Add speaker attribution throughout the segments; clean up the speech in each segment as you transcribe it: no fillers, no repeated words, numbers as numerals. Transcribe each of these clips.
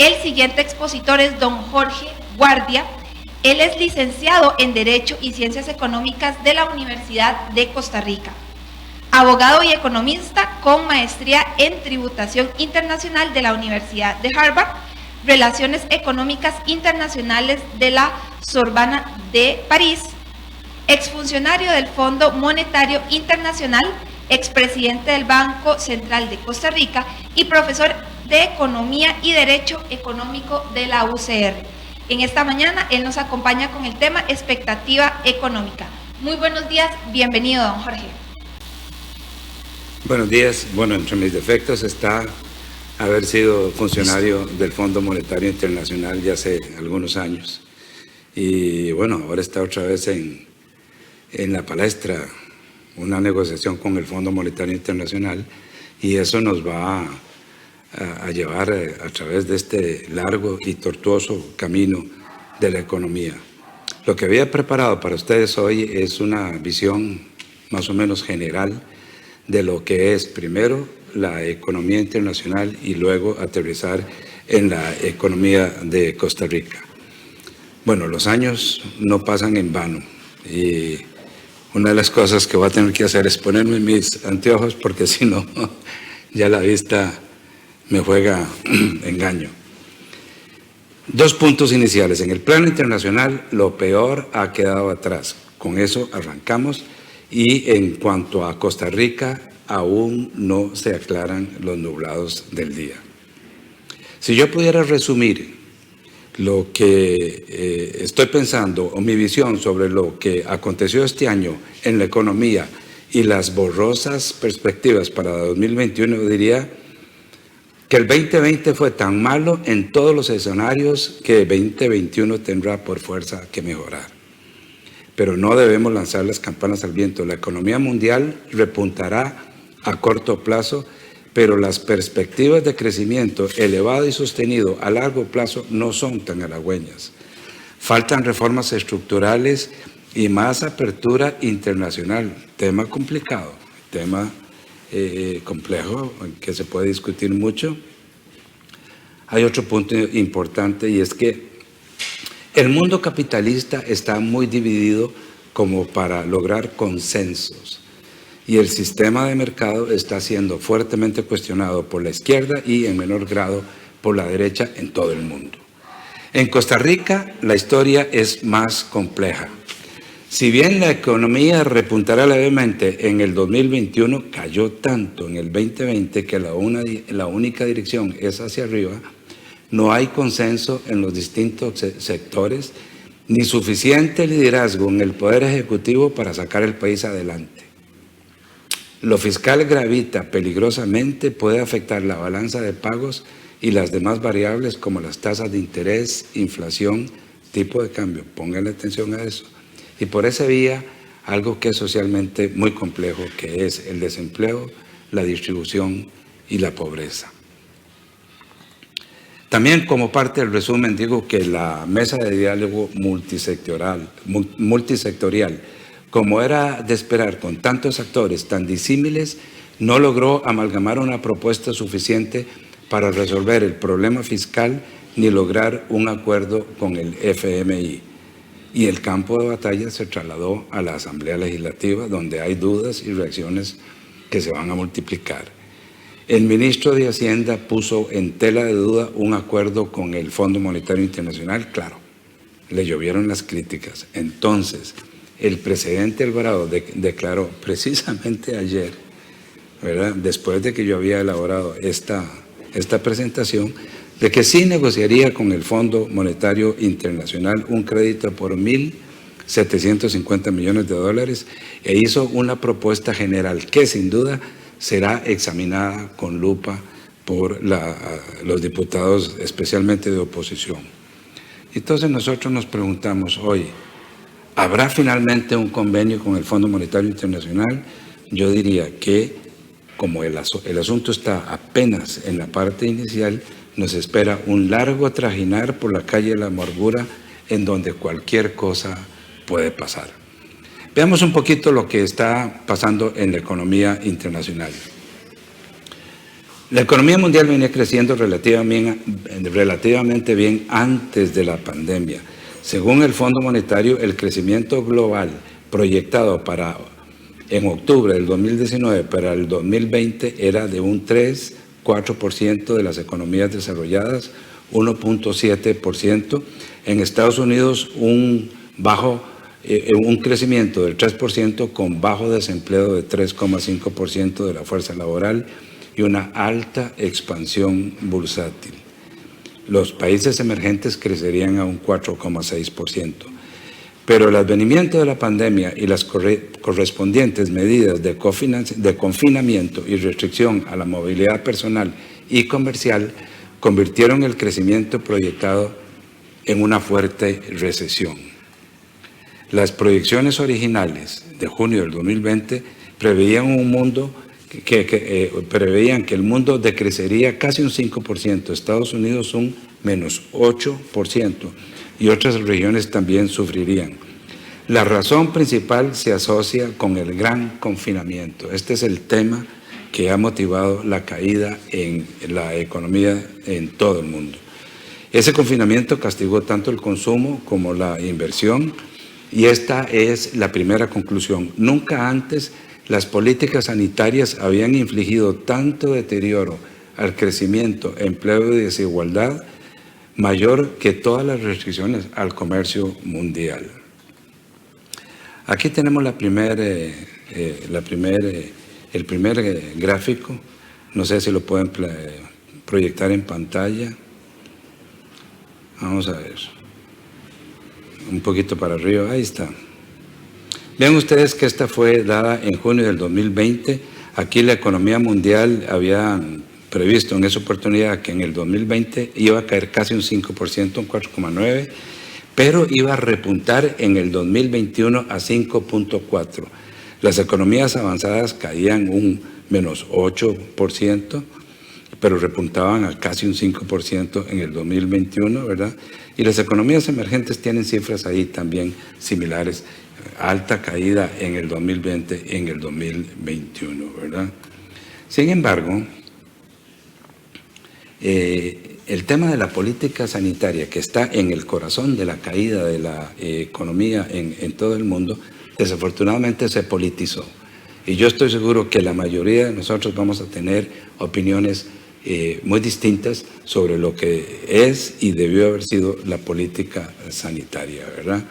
Speaker 1: El siguiente expositor es don Jorge Guardia. Él es licenciado en Derecho y Ciencias Económicas de la Universidad de Costa Rica, abogado y economista con maestría en Tributación Internacional de la Universidad de Harvard, Relaciones Económicas Internacionales de la Sorbona de París, exfuncionario del Fondo Monetario Internacional, expresidente del Banco Central de Costa Rica y profesor de Economía y Derecho Económico de la UCR. En esta mañana él nos acompaña con el tema expectativa económica. Muy buenos días, bienvenido don Jorge.
Speaker 2: Buenos días. Bueno, entre mis defectos está haber sido funcionario del Fondo Monetario Internacional ya hace algunos años. Y bueno, ahora está otra vez en la palestra una negociación con el Fondo Monetario Internacional y eso nos va a llevar a través de este largo y tortuoso camino de la economía. Lo que había preparado para ustedes hoy es una visión más o menos general de lo que es primero la economía internacional y luego aterrizar en la economía de Costa Rica. Bueno, los años no pasan en vano y una de las cosas que voy a tener que hacer es ponerme mis anteojos porque si no, ya la vista me juega engaño. Dos puntos iniciales. En el plano internacional, lo peor ha quedado atrás. Con eso arrancamos. Y en cuanto a Costa Rica, aún no se aclaran los nublados del día. Si yo pudiera resumir lo que estoy pensando o mi visión sobre lo que aconteció este año en la economía y las borrosas perspectivas para 2021, diría que el 2020 fue tan malo en todos los escenarios que el 2021 tendrá por fuerza que mejorar. Pero no debemos lanzar las campanas al viento. La economía mundial repuntará a corto plazo, pero las perspectivas de crecimiento elevado y sostenido a largo plazo no son tan halagüeñas. Faltan reformas estructurales y más apertura internacional. Tema complicado, tema complejo que se puede discutir mucho. Hay otro punto importante y es que el mundo capitalista está muy dividido como para lograr consensos y el sistema de mercado está siendo fuertemente cuestionado por la izquierda y en menor grado por la derecha en todo el mundo. En Costa Rica la historia es más compleja. Si bien la economía repuntará levemente en el 2021, cayó tanto en el 2020 que la única dirección es hacia arriba. No hay consenso en los distintos sectores, ni suficiente liderazgo en el Poder Ejecutivo para sacar el país adelante. Lo fiscal gravita peligrosamente, puede afectar la balanza de pagos y las demás variables como las tasas de interés, inflación, tipo de cambio. Pónganle atención a eso. Y por esa vía, algo que es socialmente muy complejo, que es el desempleo, la distribución y la pobreza. También como parte del resumen digo que la mesa de diálogo multisectorial, como era de esperar con tantos actores tan disímiles, no logró amalgamar una propuesta suficiente para resolver el problema fiscal ni lograr un acuerdo con el FMI. Y el campo de batalla se trasladó a la Asamblea Legislativa, donde hay dudas y reacciones que se van a multiplicar. El ministro de Hacienda puso en tela de duda un acuerdo con el Fondo Monetario Internacional. Claro, le llovieron las críticas. Entonces, el presidente Alvarado declaró precisamente ayer, ¿verdad?, después de que yo había elaborado esta presentación, de que sí negociaría con el Fondo Monetario Internacional un crédito por 1.750 millones de dólares e hizo una propuesta general que sin duda será examinada con lupa por los diputados, especialmente de oposición. Entonces nosotros nos preguntamos hoy, ¿habrá finalmente un convenio con el Fondo Monetario Internacional? Yo diría que como el asunto está apenas en la parte inicial, nos espera un largo trajinar por la calle de la amargura en donde cualquier cosa puede pasar. Veamos un poquito lo que está pasando en la economía internacional. La economía mundial venía creciendo relativamente bien antes de la pandemia. Según el Fondo Monetario, el crecimiento global proyectado en octubre del 2019 para el 2020 era de un 3,4% de las economías desarrolladas, 1,7%. En Estados Unidos un crecimiento del 3% con bajo desempleo de 3,5% de la fuerza laboral y una alta expansión bursátil. Los países emergentes crecerían a un 4,6%. Pero el advenimiento de la pandemia y las correspondientes medidas de confinamiento y restricción a la movilidad personal y comercial convirtieron el crecimiento proyectado en una fuerte recesión. Las proyecciones originales de junio del 2020 preveían que el mundo decrecería casi un 5%, Estados Unidos un menos 8% y otras regiones también sufrirían. La razón principal se asocia con el gran confinamiento. Este es el tema que ha motivado la caída en la economía en todo el mundo. Ese confinamiento castigó tanto el consumo como la inversión y esta es la primera conclusión. Nunca antes las políticas sanitarias habían infligido tanto deterioro al crecimiento, empleo y desigualdad mayor que todas las restricciones al comercio mundial. Aquí tenemos el primer gráfico, no sé si lo pueden proyectar en pantalla. Vamos a ver, un poquito para arriba, ahí está. Vean ustedes que esta fue dada en junio del 2020. Aquí la economía mundial había previsto en esa oportunidad que en el 2020 iba a caer casi un 5%, un 4,9%, pero iba a repuntar en el 2021 a 5,4%. Las economías avanzadas caían un menos 8%, pero repuntaban a casi un 5% en el 2021, ¿verdad? Y las economías emergentes tienen cifras ahí también similares, alta caída en el 2020 y en el 2021, ¿verdad? Sin embargo, el tema de la política sanitaria, que está en el corazón de la caída de la economía en todo el mundo, desafortunadamente se politizó. Y yo estoy seguro que la mayoría de nosotros vamos a tener opiniones muy distintas sobre lo que es y debió haber sido la política sanitaria, ¿verdad?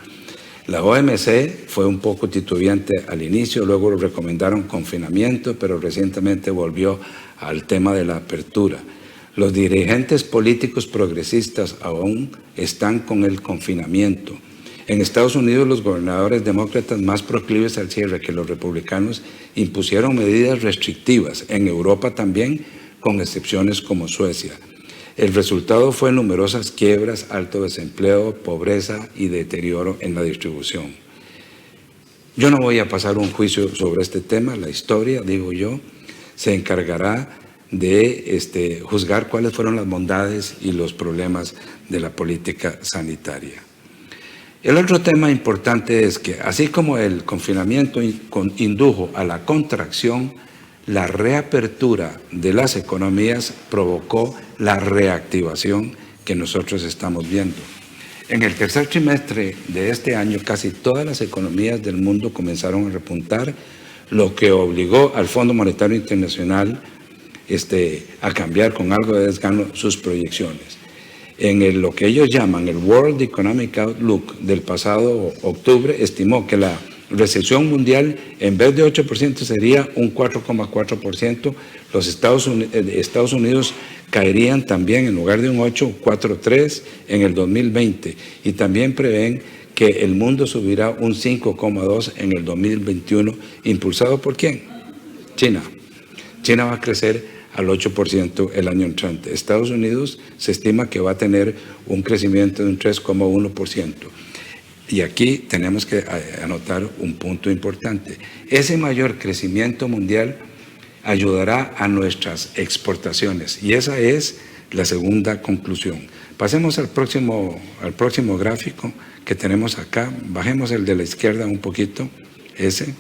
Speaker 2: La OMC fue un poco titubeante al inicio, luego lo recomendaron confinamiento, pero recientemente volvió al tema de la apertura. Los dirigentes políticos progresistas aún están con el confinamiento. En Estados Unidos, los gobernadores demócratas más proclives al cierre que los republicanos impusieron medidas restrictivas. En Europa también, con excepciones como Suecia. El resultado fue numerosas quiebras, alto desempleo, pobreza y deterioro en la distribución. Yo no voy a pasar un juicio sobre este tema, la historia, digo yo, se encargará de juzgar cuáles fueron las bondades y los problemas de la política sanitaria. El otro tema importante es que, así como el confinamiento indujo a la contracción, la reapertura de las economías provocó la reactivación que nosotros estamos viendo. En el tercer trimestre de este año, casi todas las economías del mundo comenzaron a repuntar, lo que obligó al Fondo Monetario Internacional a cambiar con algo de desgano sus proyecciones. En lo que ellos llaman el World Economic Outlook del pasado octubre, estimó que la recesión mundial en vez de 8% sería un 4,4%. Los Estados Unidos caerían también en lugar de un 8, 4,3% en el 2020 y también prevén que el mundo subirá un 5,2% en el 2021. ¿Impulsado por quién? China. China va a crecer al 8% el año entrante. Estados Unidos se estima que va a tener un crecimiento de un 3,1%. Y aquí tenemos que anotar un punto importante. Ese mayor crecimiento mundial ayudará a nuestras exportaciones y esa es la segunda conclusión. Pasemos al próximo gráfico que tenemos acá. Bajemos el de la izquierda un poquito, ese.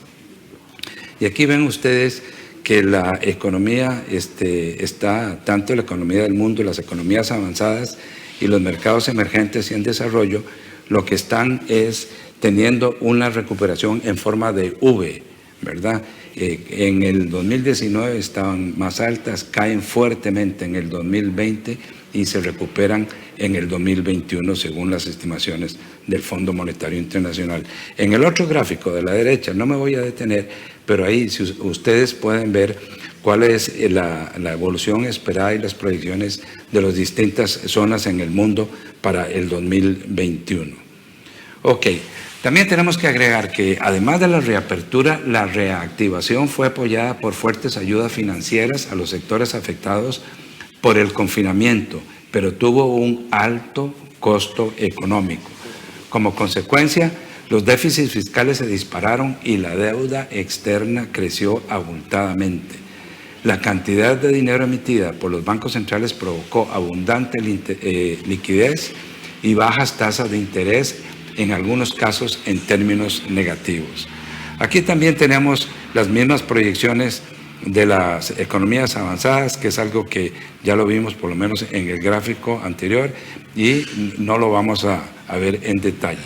Speaker 2: Y aquí ven ustedes que la economía está, tanto la economía del mundo, las economías avanzadas y los mercados emergentes y en desarrollo, lo que están es teniendo una recuperación en forma de V, ¿verdad? En el 2019 estaban más altas, caen fuertemente en el 2020 y se recuperan en el 2021 según las estimaciones del Fondo Monetario Internacional. En el otro gráfico de la derecha, no me voy a detener, pero ahí si ustedes pueden ver cuál es la evolución esperada y las proyecciones de las distintas zonas en el mundo para el 2021. Ok. También tenemos que agregar que además de la reapertura, la reactivación fue apoyada por fuertes ayudas financieras a los sectores afectados por el confinamiento, pero tuvo un alto costo económico. Como consecuencia, los déficits fiscales se dispararon y la deuda externa creció abultadamente. La cantidad de dinero emitida por los bancos centrales provocó abundante liquidez y bajas tasas de interés, en algunos casos en términos negativos. Aquí también tenemos las mismas proyecciones de las economías avanzadas, que es algo que ya lo vimos por lo menos en el gráfico anterior y no lo vamos a ver en detalle.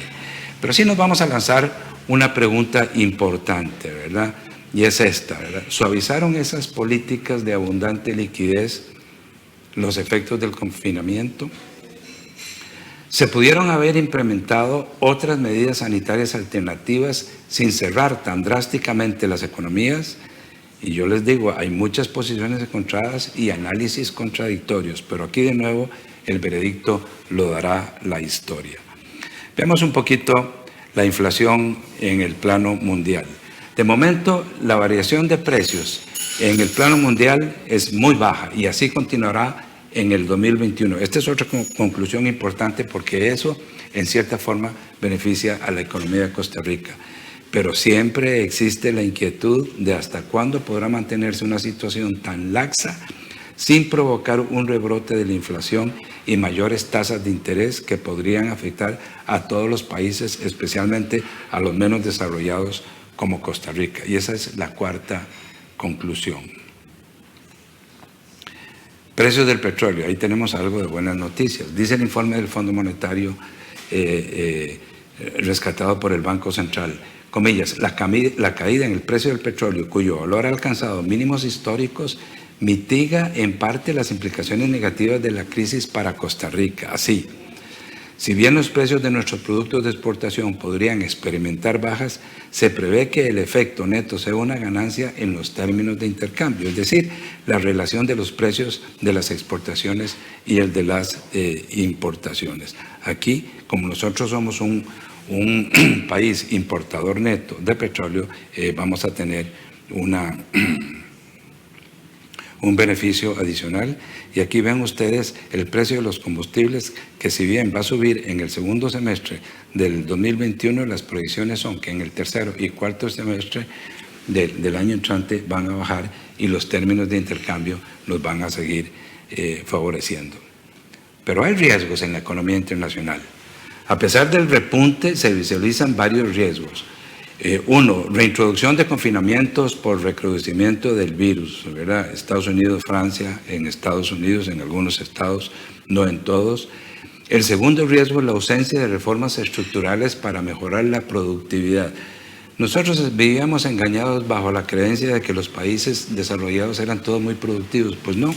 Speaker 2: Pero sí nos vamos a lanzar una pregunta importante, ¿verdad? Y es esta, ¿verdad? ¿Suavizaron esas políticas de abundante liquidez los efectos del confinamiento? ¿Se pudieron haber implementado otras medidas sanitarias alternativas sin cerrar tan drásticamente las economías? Y yo les digo, hay muchas posiciones encontradas y análisis contradictorios, pero aquí de nuevo el veredicto lo dará la historia. Veamos un poquito la inflación en el plano mundial. De momento, la variación de precios en el plano mundial es muy baja y así continuará en el 2021. Esta es otra conclusión importante porque eso, en cierta forma, beneficia a la economía de Costa Rica. Pero siempre existe la inquietud de hasta cuándo podrá mantenerse una situación tan laxa sin provocar un rebrote de la inflación y mayores tasas de interés que podrían afectar a todos los países, especialmente a los menos desarrollados como Costa Rica. Y esa es la cuarta conclusión. Precios del petróleo, ahí tenemos algo de buenas noticias. Dice el informe del Fondo Monetario rescatado por el Banco Central, comillas, la caída en el precio del petróleo, cuyo valor ha alcanzado mínimos históricos, mitiga en parte las implicaciones negativas de la crisis para Costa Rica. Así, si bien los precios de nuestros productos de exportación podrían experimentar bajas, se prevé que el efecto neto sea una ganancia en los términos de intercambio, es decir, la relación de los precios de las exportaciones y el de las importaciones. Aquí, como nosotros somos un país importador neto de petróleo, vamos a tener un beneficio adicional. Y aquí ven ustedes el precio de los combustibles, que si bien va a subir en el segundo semestre del 2021, las proyecciones son que en el tercero y cuarto semestre del año entrante van a bajar y los términos de intercambio los van a seguir favoreciendo. Pero hay riesgos en la economía internacional. A pesar del repunte, se visualizan varios riesgos. Uno, reintroducción de confinamientos por recrudecimiento del virus, ¿verdad? Estados Unidos, Francia, en Estados Unidos, en algunos estados, no en todos. El segundo riesgo es la ausencia de reformas estructurales para mejorar la productividad. Nosotros vivíamos engañados bajo la creencia de que los países desarrollados eran todos muy productivos. Pues no.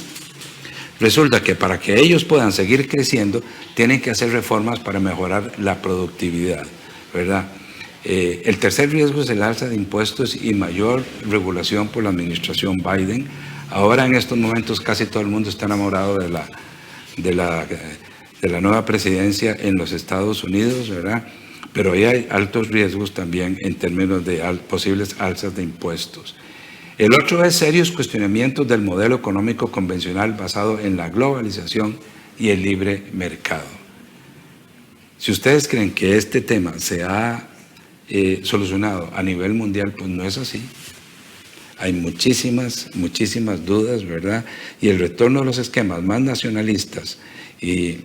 Speaker 2: Resulta que para que ellos puedan seguir creciendo, tienen que hacer reformas para mejorar la productividad, ¿verdad? El tercer riesgo es el alza de impuestos y mayor regulación por la administración Biden. Ahora en estos momentos casi todo el mundo está enamorado de la nueva presidencia en los Estados Unidos, ¿verdad? Pero ahí hay altos riesgos también en términos de posibles alzas de impuestos. El otro es serios cuestionamientos del modelo económico convencional basado en la globalización y el libre mercado. Si ustedes creen que este tema se ha solucionado a nivel mundial, pues no es así. Hay muchísimas dudas, ¿verdad? Y el retorno de los esquemas más nacionalistas y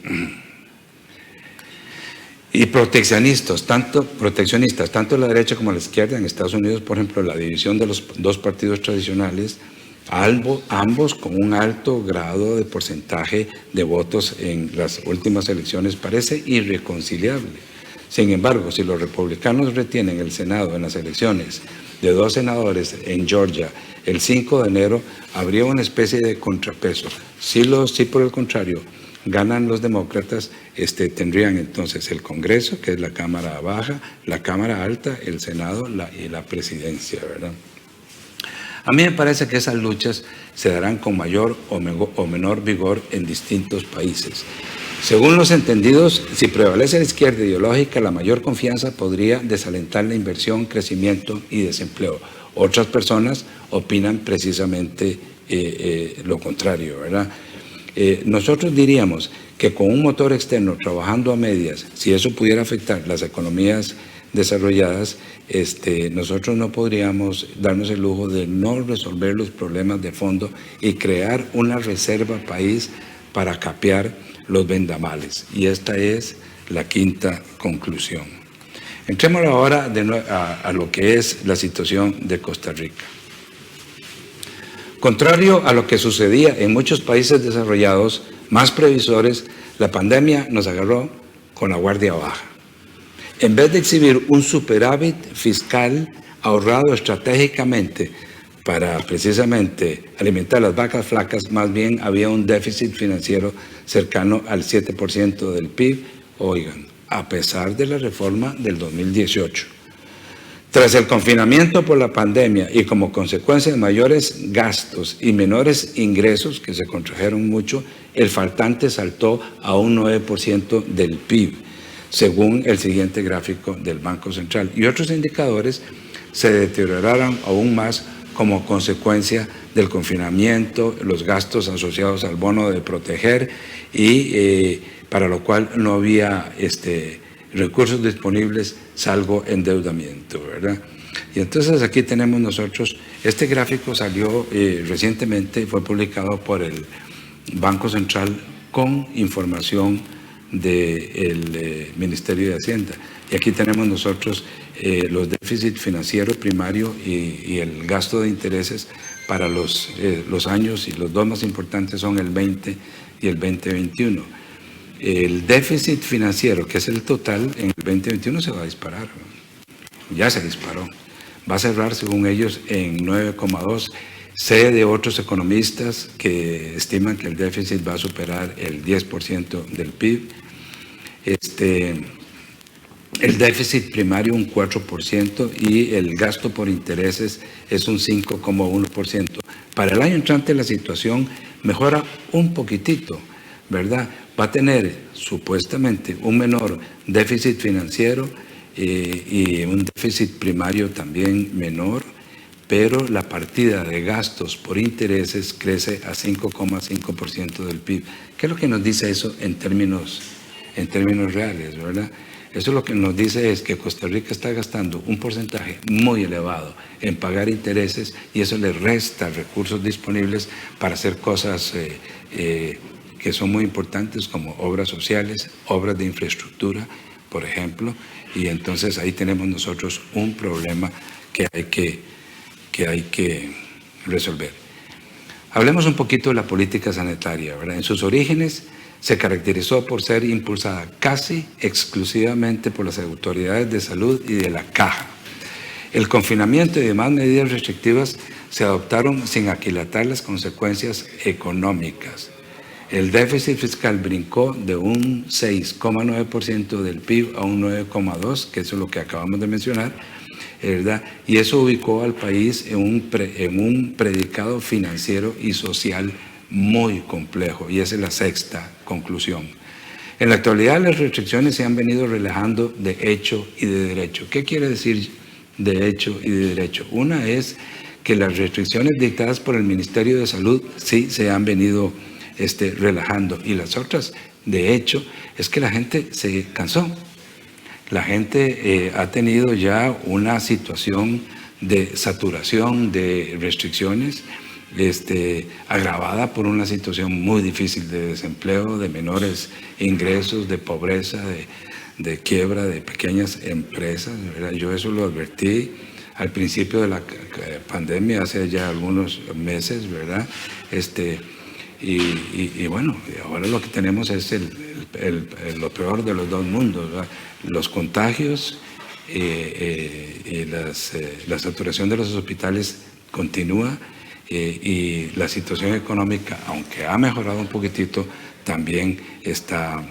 Speaker 2: proteccionistas, tanto la derecha como la izquierda, en Estados Unidos, por ejemplo, la división de los dos partidos tradicionales, ambos con un alto grado de porcentaje de votos en las últimas elecciones. Parece irreconciliable. Sin embargo, si los republicanos retienen el Senado en las elecciones de 2 senadores en Georgia el 5 de enero, habría una especie de contrapeso. Si por el contrario ganan los demócratas, tendrían entonces el Congreso, que es la Cámara Baja, la Cámara Alta, el Senado y la Presidencia, ¿verdad? A mí me parece que esas luchas se darán con mayor o menor vigor en distintos países. Según los entendidos, si prevalece la izquierda ideológica, la mayor confianza podría desalentar la inversión, crecimiento y desempleo. Otras personas opinan precisamente lo contrario, ¿verdad? Nosotros diríamos que con un motor externo trabajando a medias, si eso pudiera afectar las economías desarrolladas, nosotros no podríamos darnos el lujo de no resolver los problemas de fondo y crear una reserva país para capear los vendavales. Y esta es la quinta conclusión. Entremos ahora a lo que es la situación de Costa Rica. Contrario a lo que sucedía en muchos países desarrollados más previsores, la pandemia nos agarró con la guardia baja. En vez de exhibir un superávit fiscal ahorrado estratégicamente para precisamente alimentar las vacas flacas, más bien había un déficit financiero cercano al 7% del PIB, oigan, a pesar de la reforma del 2018. Tras el confinamiento por la pandemia y como consecuencia de mayores gastos y menores ingresos que se contrajeron mucho, el faltante saltó a un 9% del PIB, según el siguiente gráfico del Banco Central. Y otros indicadores se deterioraron aún más como consecuencia del confinamiento, los gastos asociados al bono de proteger y para lo cual no había recursos disponibles salvo endeudamiento, ¿verdad? Y entonces aquí tenemos nosotros, este gráfico salió recientemente, fue publicado por el Banco Central con información del Ministerio de Hacienda. Y aquí tenemos nosotros los déficits financieros primarios y el gasto de intereses para los años, y los dos más importantes son el 20 y el 2021. El déficit financiero, que es el total, en el 2021 se va a disparar. Ya se disparó. Va a cerrar, según ellos, en 9,2. Sé de otros economistas que estiman que el déficit va a superar el 10% del PIB. El déficit primario un 4% y el gasto por intereses es un 5,1%. Para el año entrante la situación mejora un poquitito, ¿verdad? Va a tener supuestamente un menor déficit financiero y un déficit primario también menor, pero la partida de gastos por intereses crece a 5,5% del PIB. ¿Qué es lo que nos dice eso en términos reales, verdad? Eso lo que nos dice es que Costa Rica está gastando un porcentaje muy elevado en pagar intereses y eso le resta recursos disponibles para hacer cosas que son muy importantes como obras sociales, obras de infraestructura, por ejemplo, y entonces ahí tenemos nosotros un problema que hay que resolver. Hablemos un poquito de la política sanitaria, ¿verdad? En sus orígenes se caracterizó por ser impulsada casi exclusivamente por las autoridades de salud y de la Caja. El confinamiento y demás medidas restrictivas se adoptaron sin aquilatar las consecuencias económicas. El déficit fiscal brincó de un 6,9% del PIB a un 9,2%, que eso es lo que acabamos de mencionar, ¿verdad? Y eso ubicó al país en un predicado financiero y social muy complejo, y esa es la sexta conclusión. En la actualidad las restricciones se han venido relajando de hecho y de derecho. ¿Qué quiere decir de hecho y de derecho? Una es que las restricciones dictadas por el Ministerio de Salud sí se han venido relajando, y las otras, de hecho, es que la gente se cansó. La gente ha tenido ya una situación de saturación de restricciones, agravada por una situación muy difícil de desempleo, de menores ingresos, de pobreza, de quiebra de pequeñas empresas, ¿verdad? Yo eso lo advertí al principio de la pandemia, hace ya algunos meses, ¿verdad? Y bueno, ahora lo que tenemos es lo peor de los dos mundos, ¿verdad? Los contagios y la saturación de los hospitales continúa y la situación económica, aunque ha mejorado un poquitito, también está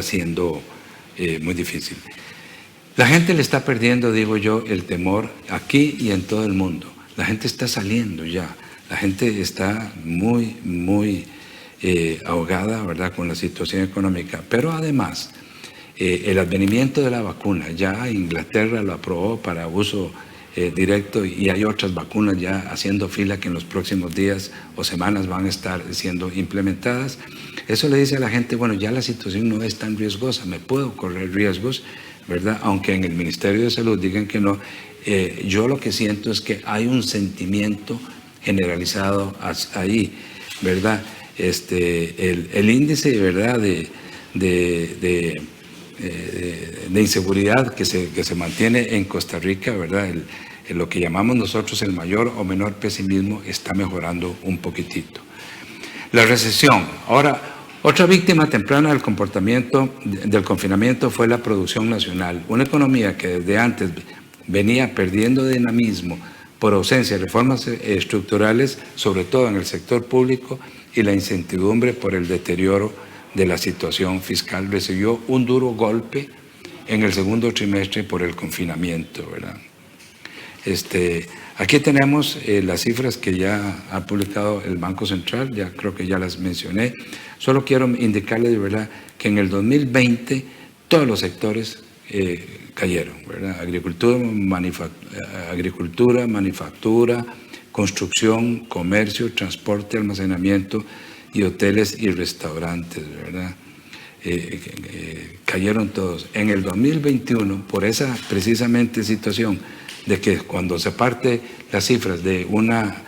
Speaker 2: siendo muy difícil. La gente le está perdiendo, digo yo, el temor aquí y en todo el mundo. La gente está saliendo ya. La gente está muy, muy ahogada, ¿verdad?, con la situación económica. Pero además, el advenimiento de la vacuna, ya Inglaterra lo aprobó para uso directo y hay otras vacunas ya haciendo fila que en los próximos días o semanas van a estar siendo implementadas. Eso le dice a la gente, bueno, ya la situación no es tan riesgosa, me puedo correr riesgos, ¿verdad? Aunque en el Ministerio de Salud digan que no, yo lo que siento es que hay un sentimiento generalizado ahí, ¿verdad? El índice, ¿verdad?, de inseguridad que se mantiene en Costa Rica, ¿verdad? Lo que llamamos nosotros el mayor o menor pesimismo está mejorando un poquitito. La recesión. Ahora, otra víctima temprana del confinamiento fue la producción nacional. Una economía que desde antes venía perdiendo dinamismo por ausencia de reformas estructurales, sobre todo en el sector público, y la incertidumbre por el deterioro de la situación fiscal, recibió un duro golpe en el segundo trimestre por el confinamiento, ¿verdad? Aquí tenemos las cifras que ya ha publicado el Banco Central, ya creo que ya las mencioné. Solo quiero indicarles de verdad que en el 2020 todos los sectores cayeron, ¿verdad? Agricultura, manufactura, construcción, comercio, transporte, almacenamiento y hoteles y restaurantes, ¿verdad? Cayeron todos. En el 2021, por esa precisamente situación de que cuando se parte las cifras de una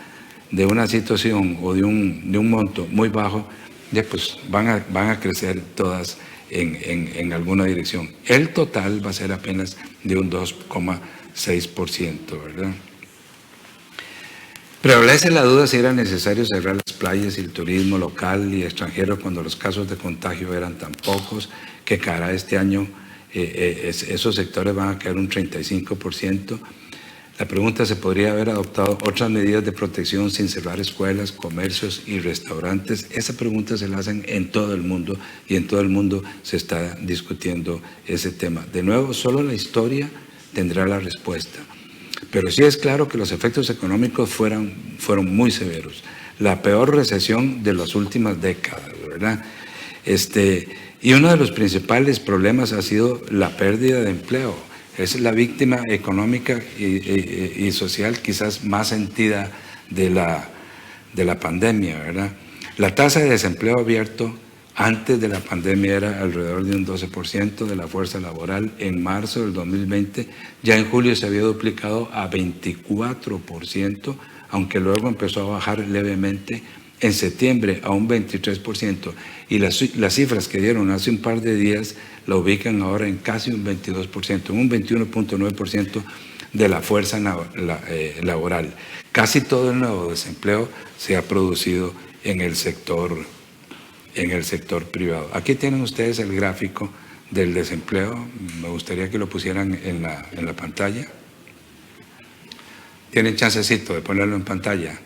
Speaker 2: situación o de un monto muy bajo, pues van a crecer todas en alguna dirección. El total va a ser apenas de un 2,6%, ¿verdad? Prevalece la duda si era necesario cerrar las playas y el turismo local y extranjero cuando los casos de contagio eran tan pocos, que cara este año esos sectores van a caer un 35%. La pregunta: ¿se podría haber adoptado otras medidas de protección sin cerrar escuelas, comercios y restaurantes? Esa pregunta se la hacen en todo el mundo y en todo el mundo se está discutiendo ese tema. De nuevo, solo la historia tendrá la respuesta. Pero sí es claro que los efectos económicos fueron muy severos. La peor recesión de las últimas décadas, ¿verdad? Y uno de los principales problemas ha sido la pérdida de empleo. Es la víctima económica y social quizás más sentida de la pandemia, ¿verdad? La tasa de desempleo abierto antes de la pandemia era alrededor de un 12% de la fuerza laboral. En marzo del 2020, ya en julio se había duplicado a 24%, aunque luego empezó a bajar levemente en septiembre a un 23%. Y las cifras que dieron hace un par de días la ubican ahora en casi un 22%, un 21.9% de la fuerza laboral. Casi todo el nuevo desempleo se ha producido en el sector privado. Aquí tienen ustedes el gráfico del desempleo. Me gustaría que lo pusieran en la pantalla. Tienen chancecito de ponerlo en pantalla.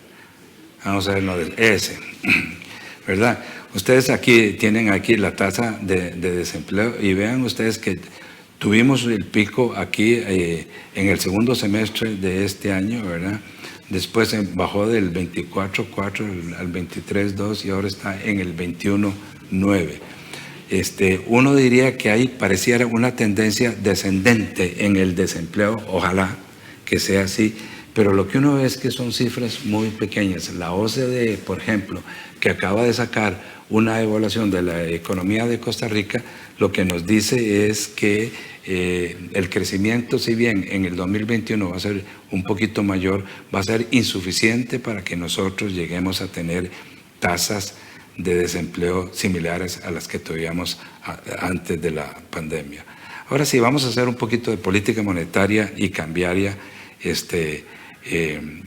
Speaker 2: Vamos a verlo de ese, ¿verdad? Ustedes tienen la tasa de desempleo y vean ustedes que tuvimos el pico aquí en el segundo semestre de este año, ¿verdad? Después bajó del 24.4 al 23.2 y ahora está en el 21.9. Uno diría que ahí pareciera una tendencia descendente en el desempleo, ojalá que sea así, pero lo que uno ve es que son cifras muy pequeñas. La OCDE, por ejemplo, que acaba de sacar una evaluación de la economía de Costa Rica, lo que nos dice es que el crecimiento, si bien en el 2021 va a ser un poquito mayor, va a ser insuficiente para que nosotros lleguemos a tener tasas de desempleo similares a las que tuvimos antes de la pandemia. Ahora sí, vamos a hacer un poquito de política monetaria y cambiaria en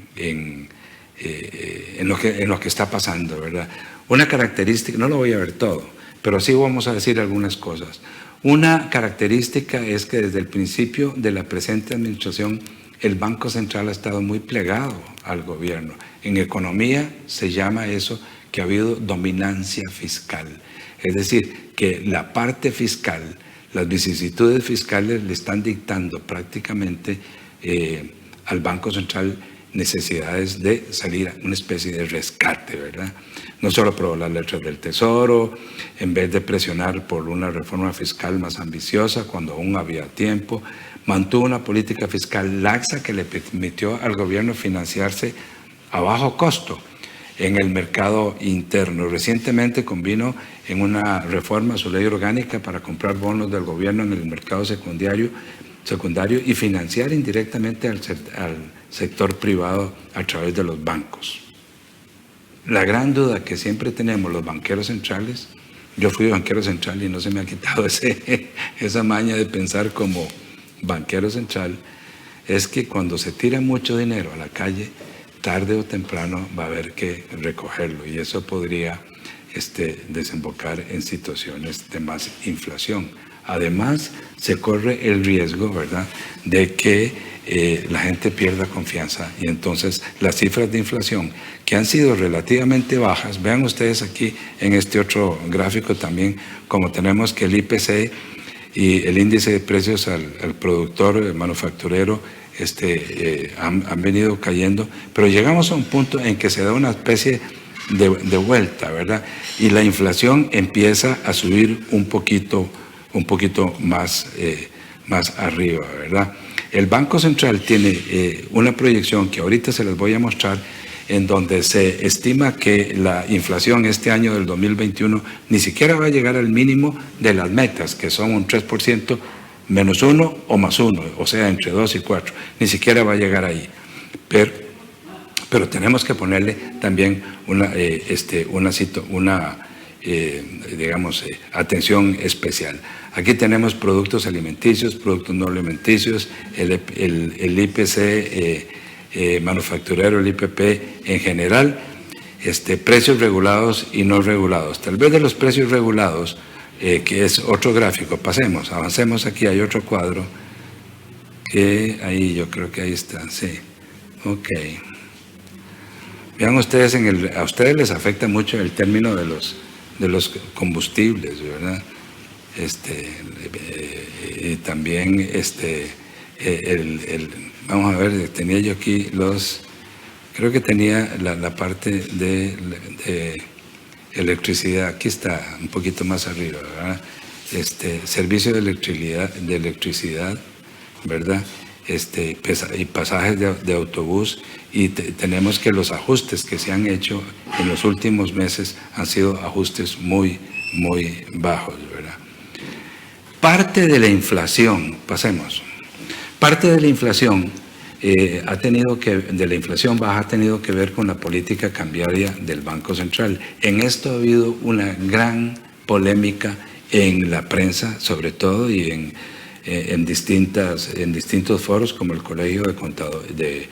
Speaker 2: lo que está pasando, ¿verdad? Una característica, no lo voy a ver todo, pero sí vamos a decir algunas cosas. Una característica es que desde el principio de la presente administración el Banco Central ha estado muy plegado al gobierno. En economía se llama eso que ha habido dominancia fiscal. Es decir, que la parte fiscal, las vicisitudes fiscales le están dictando prácticamente al Banco Central necesidades de salir a una especie de rescate, ¿verdad? No solo aprobó las letras del Tesoro, en vez de presionar por una reforma fiscal más ambiciosa cuando aún había tiempo, mantuvo una política fiscal laxa que le permitió al gobierno financiarse a bajo costo en el mercado interno. Recientemente convino en una reforma a su ley orgánica para comprar bonos del gobierno en el mercado secundario y financiar indirectamente al sector privado a través de los bancos. La gran duda que siempre tenemos los banqueros centrales, yo fui banquero central y no se me ha quitado esa maña de pensar como banquero central, es que cuando se tira mucho dinero a la calle, tarde o temprano va a haber que recogerlo y eso podría desembocar en situaciones de más inflación. Además, se corre el riesgo, ¿verdad?, de que la gente pierda confianza y entonces las cifras de inflación que han sido relativamente bajas, vean ustedes aquí en este otro gráfico también, como tenemos que el IPC y el índice de precios al productor, el manufacturero, han venido cayendo, pero llegamos a un punto en que se da una especie de vuelta, ¿verdad? Y la inflación empieza a subir un poquito más arriba, ¿verdad? El Banco Central tiene una proyección que ahorita se les voy a mostrar, en donde se estima que la inflación este año del 2021 ni siquiera va a llegar al mínimo de las metas, que son un 3%, menos 1 o más 1, o sea, entre 2 y 4. Ni siquiera va a llegar ahí. Pero tenemos que ponerle también atención especial. Aquí tenemos productos alimenticios, productos no alimenticios, el IPC manufacturero, el IPP en general, precios regulados y no regulados. Tal vez de los precios regulados, que es otro gráfico, avancemos aquí, hay otro cuadro, que ahí yo creo que ahí está, sí, ok. Vean ustedes, a ustedes les afecta mucho el término de los combustibles, ¿verdad? Y también vamos a ver, tenía yo aquí creo que tenía la parte de electricidad, aquí está un poquito más arriba, ¿verdad? Servicio de electricidad, ¿verdad? Y pasajes de autobús, y tenemos que los ajustes que se han hecho en los últimos meses han sido ajustes muy, muy bajos, ¿verdad? Parte de la inflación, parte de la inflación de la inflación baja ha tenido que ver con la política cambiaria del Banco Central. En esto ha habido una gran polémica en la prensa, sobre todo, y en distintos foros como el Colegio de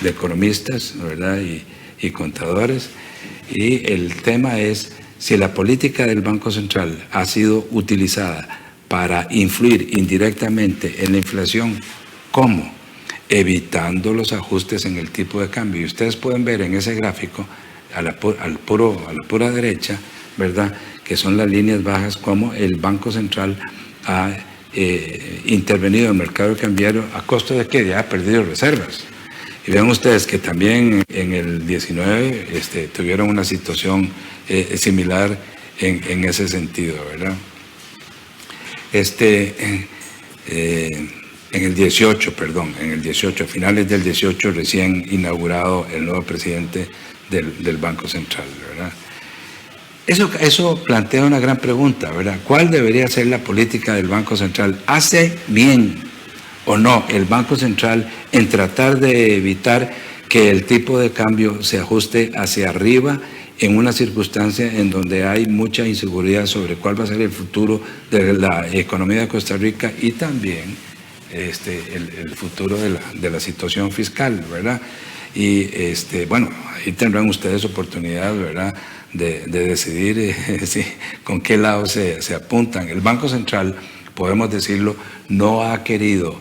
Speaker 2: Economistas, ¿verdad?, y contadores. Y el tema es si la política del Banco Central ha sido utilizada para influir indirectamente en la inflación. ¿Cómo? Evitando los ajustes en el tipo de cambio. Y ustedes pueden ver en ese gráfico, a la pura derecha, ¿verdad?, que son las líneas bajas, cómo el Banco Central ha intervenido en el mercado cambiario a costo de que ya ha perdido reservas. Y vean ustedes que también en el 19 tuvieron una situación similar en ese sentido, ¿verdad? En el 18, a finales del 18, recién inaugurado el nuevo presidente del Banco Central, ¿verdad? Eso plantea una gran pregunta, ¿verdad? ¿Cuál debería ser la política del Banco Central? ¿Hace bien o no el Banco Central en tratar de evitar que el tipo de cambio se ajuste hacia arriba en una circunstancia en donde hay mucha inseguridad sobre cuál va a ser el futuro de la economía de Costa Rica y también el futuro de la situación fiscal, ¿verdad? Y bueno, ahí tendrán ustedes oportunidad, ¿verdad?, de decidir sí, con qué lado se apuntan. El Banco Central, podemos decirlo, no ha querido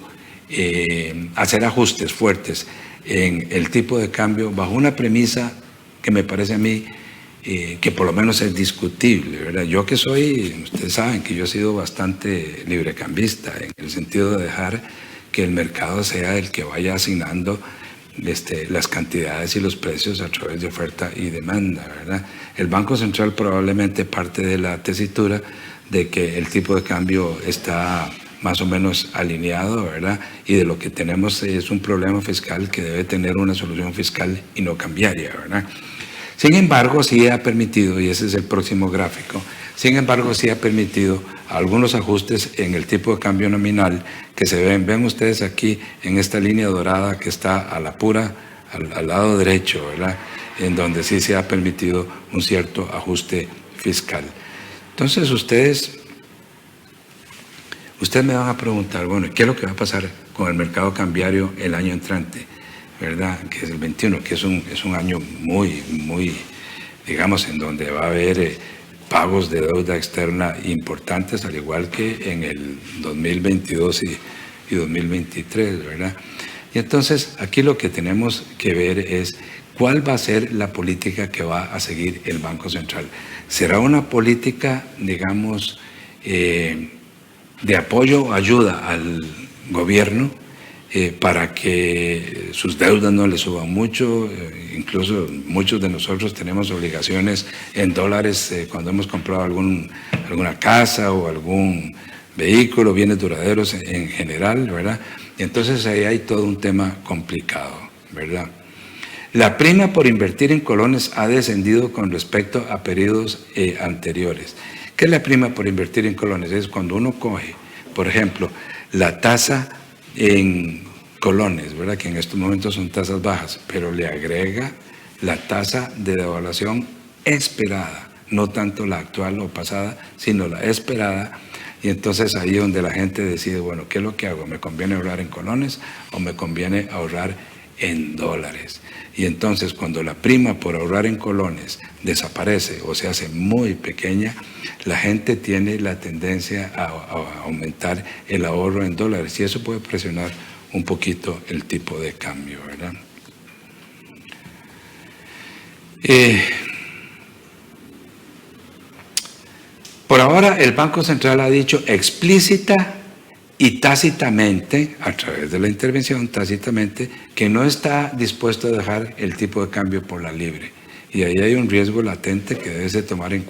Speaker 2: hacer ajustes fuertes en el tipo de cambio bajo una premisa que me parece a mí que por lo menos es discutible, ¿verdad? Yo que soy, ustedes saben que yo he sido bastante librecambista en el sentido de dejar que el mercado sea el que vaya asignando las cantidades y los precios a través de oferta y demanda, ¿verdad? El Banco Central probablemente parte de la tesitura de que el tipo de cambio está más o menos alineado, ¿verdad? Y de lo que tenemos es un problema fiscal que debe tener una solución fiscal y no cambiaria, ¿verdad? Sin embargo, sí ha permitido, y ese es el próximo gráfico, sin embargo, sí ha permitido algunos ajustes en el tipo de cambio nominal que se ven ustedes aquí en esta línea dorada que está a la pura, al lado derecho, ¿verdad? En donde sí se ha permitido un cierto ajuste fiscal. Entonces ustedes me van a preguntar, bueno, ¿qué es lo que va a pasar con el mercado cambiario el año entrante? ¿Verdad? Que es el 21, que es un año muy, digamos, en donde va a haber pagos de deuda externa importantes, al igual que en el 2022 y 2023, ¿verdad? Y entonces aquí lo que tenemos que ver es cuál va a ser la política que va a seguir el Banco Central. ¿Será una política, digamos, de apoyo o ayuda al gobierno para que sus deudas no le suban mucho? Incluso muchos de nosotros tenemos obligaciones en dólares cuando hemos comprado alguna casa o algún vehículo, bienes duraderos en general, ¿verdad? Y entonces ahí hay todo un tema complicado, ¿verdad? La prima por invertir en colones ha descendido con respecto a periodos anteriores. ¿Qué es la prima por invertir en colones? Es cuando uno coge, por ejemplo, la tasa en colones, ¿verdad?, que en estos momentos son tasas bajas, pero le agrega la tasa de devaluación esperada, no tanto la actual o pasada, sino la esperada. Y entonces ahí es donde la gente decide, bueno, ¿qué es lo que hago? ¿Me conviene ahorrar en colones o me conviene ahorrar en dólares? Y entonces cuando la prima por ahorrar en colones desaparece o se hace muy pequeña, la gente tiene la tendencia a aumentar el ahorro en dólares y eso puede presionar un poquito el tipo de cambio, ¿verdad? Por ahora el Banco Central ha dicho explícita y tácitamente, a través de la intervención, tácitamente, que no está dispuesto a dejar el tipo de cambio por la libre. Y ahí hay un riesgo latente que debe ser tomado en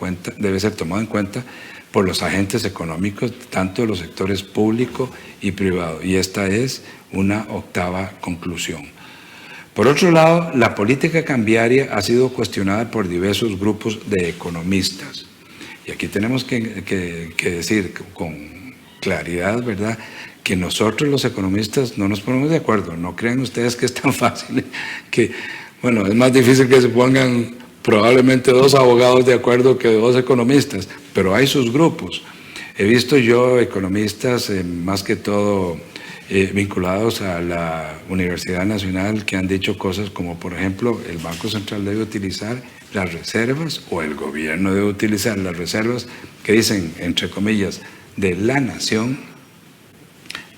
Speaker 2: cuenta por los agentes económicos, tanto de los sectores público y privado. Y esta es una octava conclusión. Por otro lado, la política cambiaria ha sido cuestionada por diversos grupos de economistas. Y aquí tenemos que decir con claridad, ¿verdad?, que nosotros los economistas no nos ponemos de acuerdo. No crean ustedes que es tan fácil, que, bueno, es más difícil que se pongan probablemente dos abogados de acuerdo que dos economistas, pero hay sus grupos. He visto yo economistas, más que todo vinculados a la Universidad Nacional, que han dicho cosas como, por ejemplo, el Banco Central debe utilizar las reservas, o el gobierno debe utilizar las reservas, que dicen, entre comillas, de la nación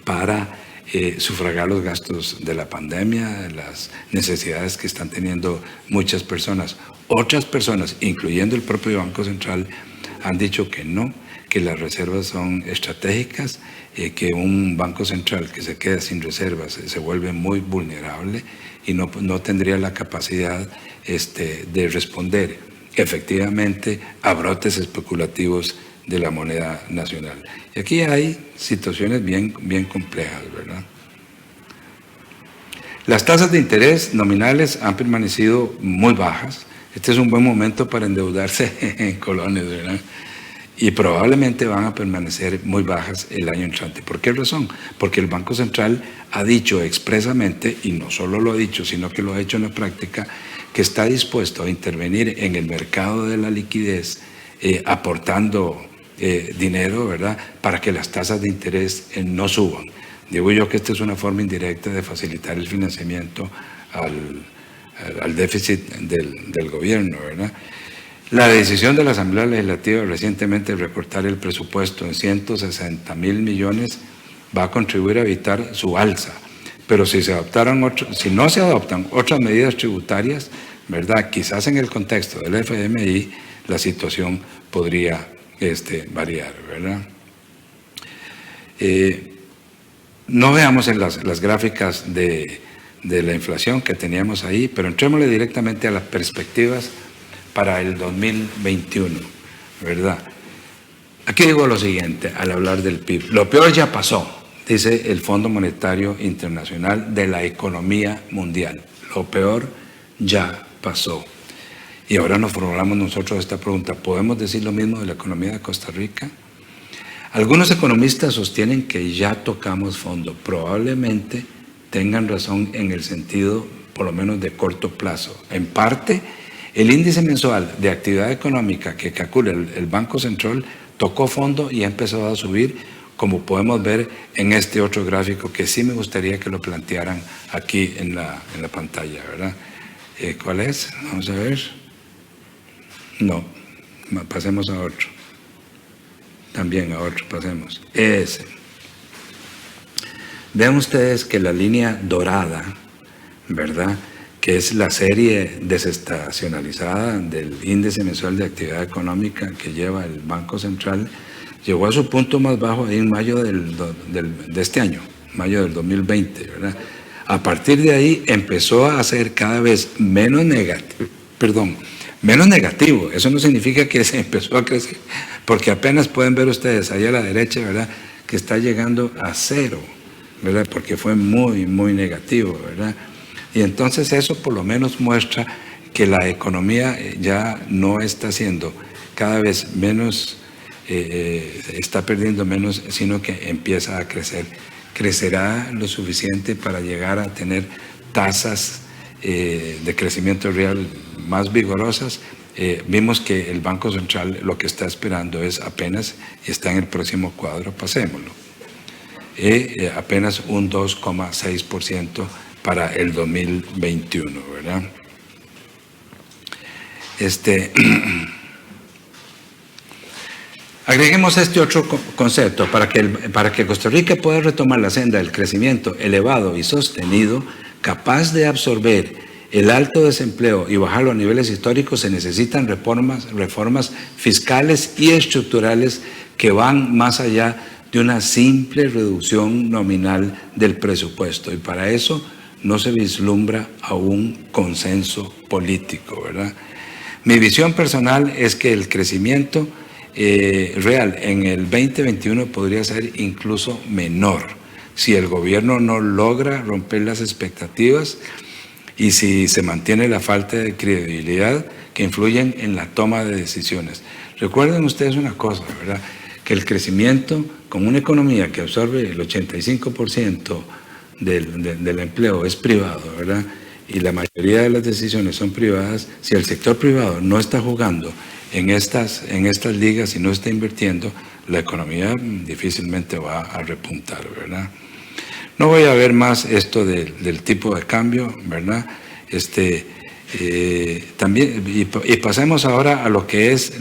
Speaker 2: para sufragar los gastos de la pandemia, las necesidades que están teniendo muchas personas. Otras personas, incluyendo el propio Banco Central, han dicho que no, que las reservas son estratégicas, que un Banco Central que se queda sin reservas se vuelve muy vulnerable y no tendría la capacidad de responder efectivamente a brotes especulativos de la moneda nacional. Y aquí hay situaciones bien complejas, ¿verdad? Las tasas de interés nominales han permanecido muy bajas. Este es un buen momento para endeudarse en colones, ¿verdad? Y probablemente van a permanecer muy bajas el año entrante. ¿Por qué razón? Porque el Banco Central ha dicho expresamente, y no solo lo ha dicho, sino que lo ha hecho en la práctica, que está dispuesto a intervenir en el mercado de la liquidez, aportando dinero, ¿verdad?, para que las tasas de interés no suban. Digo yo que esta es una forma indirecta de facilitar el financiamiento al déficit del gobierno, ¿verdad? La decisión de la Asamblea Legislativa recientemente de recortar el presupuesto en 160.000 millones va a contribuir a evitar su alza. Pero si no se adoptan otras medidas tributarias, ¿verdad? Quizás en el contexto del FMI la situación podría variar, ¿verdad? No veamos en las gráficas de la inflación que teníamos ahí, pero entrémosle directamente a las perspectivas para el 2021, ¿verdad? Aquí digo lo siguiente al hablar del PIB. Lo peor ya pasó, dice el Fondo Monetario Internacional, de la economía mundial. Lo peor ya pasó. Y ahora nos formulamos nosotros esta pregunta: ¿podemos decir lo mismo de la economía de Costa Rica? Algunos economistas sostienen que ya tocamos fondo. Probablemente tengan razón en el sentido, por lo menos de corto plazo. En parte, el índice mensual de actividad económica que calcula el Banco Central tocó fondo y ha empezado a subir, como podemos ver en este otro gráfico, que sí me gustaría que lo plantearan aquí en la pantalla, ¿verdad? ¿Cuál es? Vamos a ver. No, pasemos a otro. También a otro, pasemos. Ese. Vean ustedes que la línea dorada, ¿verdad?, que es la serie desestacionalizada del índice mensual de actividad económica que lleva el Banco Central, llegó a su punto más bajo ahí en mayo de este año, mayo del 2020, ¿verdad? A partir de ahí empezó a ser cada vez menos negativo. Eso no significa que se empezó a crecer, porque apenas pueden ver ustedes ahí a la derecha, ¿verdad?, que está llegando a cero, ¿verdad?, porque fue muy, muy negativo, ¿verdad? Y entonces eso por lo menos muestra que la economía ya no está siendo cada vez menos, está perdiendo menos, sino que empieza a crecer. Crecerá lo suficiente para llegar a tener tasas de crecimiento real más vigorosas. Vimos que el Banco Central lo que está esperando es apenas, y está en el próximo cuadro, pasémoslo, apenas un 2,6% para el 2021, ¿verdad? Agreguemos este otro concepto. Para que Costa Rica pueda retomar la senda del crecimiento elevado y sostenido, capaz de absorber el alto desempleo y bajarlo a niveles históricos, se necesitan reformas fiscales y estructurales que van más allá de una simple reducción nominal del presupuesto. Y para eso no se vislumbra aún consenso político, ¿verdad? Mi visión personal es que el crecimiento real en el 2021 podría ser incluso menor si el gobierno no logra romper las expectativas y si se mantiene la falta de credibilidad que influyen en la toma de decisiones. Recuerden ustedes una cosa, ¿verdad?, que el crecimiento con una economía que absorbe el 85% del empleo es privado, ¿verdad?, y la mayoría de las decisiones son privadas. Si el sector privado no está jugando en estas ligas y no está invirtiendo, la economía difícilmente va a repuntar, ¿verdad? No voy a ver más esto del tipo de cambio, ¿verdad? También, y pasemos ahora a lo que es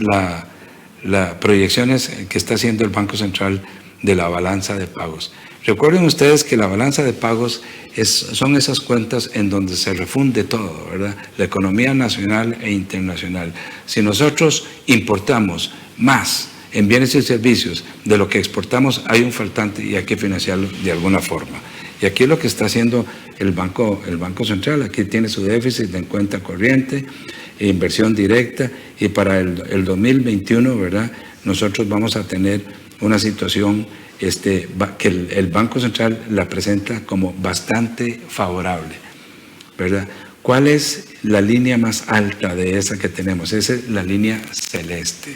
Speaker 2: las proyecciones que está haciendo el Banco Central de la balanza de pagos. Recuerden ustedes que la balanza de pagos son esas cuentas en donde se refunde todo, ¿verdad?, la economía nacional e internacional. Si nosotros importamos más en bienes y servicios de lo que exportamos, hay un faltante y hay que financiarlo de alguna forma. Y aquí es lo que está haciendo el Banco Central. Aquí tiene su déficit en cuenta corriente, inversión directa, y para el 2021, ¿verdad?, nosotros vamos a tener una situación que el Banco Central la presenta como bastante favorable, ¿verdad? ¿Cuál es la línea más alta de esa que tenemos? Esa es la línea celeste.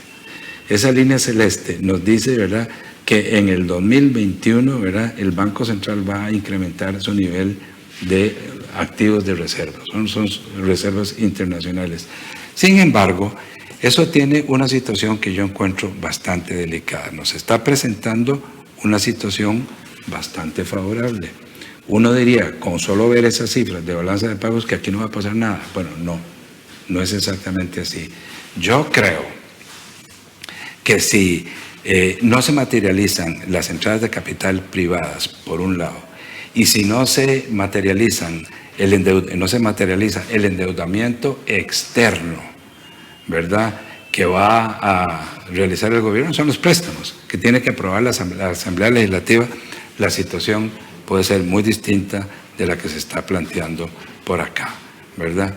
Speaker 2: Esa línea celeste nos dice, ¿verdad?, que en el 2021, ¿verdad?, el Banco Central va a incrementar su nivel de activos de reservas, son reservas internacionales. Sin embargo, eso tiene una situación que yo encuentro bastante delicada. Nos está presentando una situación bastante favorable. Uno diría, con solo ver esas cifras de balanza de pagos, que aquí no va a pasar nada. Bueno, no es exactamente así. Yo creo que si no se materializan las entradas de capital privadas, por un lado, y si no se materializa el endeudamiento externo, ¿verdad?, que va a realizar el gobierno, son los préstamos que tiene que aprobar la Asamblea Legislativa, la situación puede ser muy distinta de la que se está planteando por acá, ¿verdad?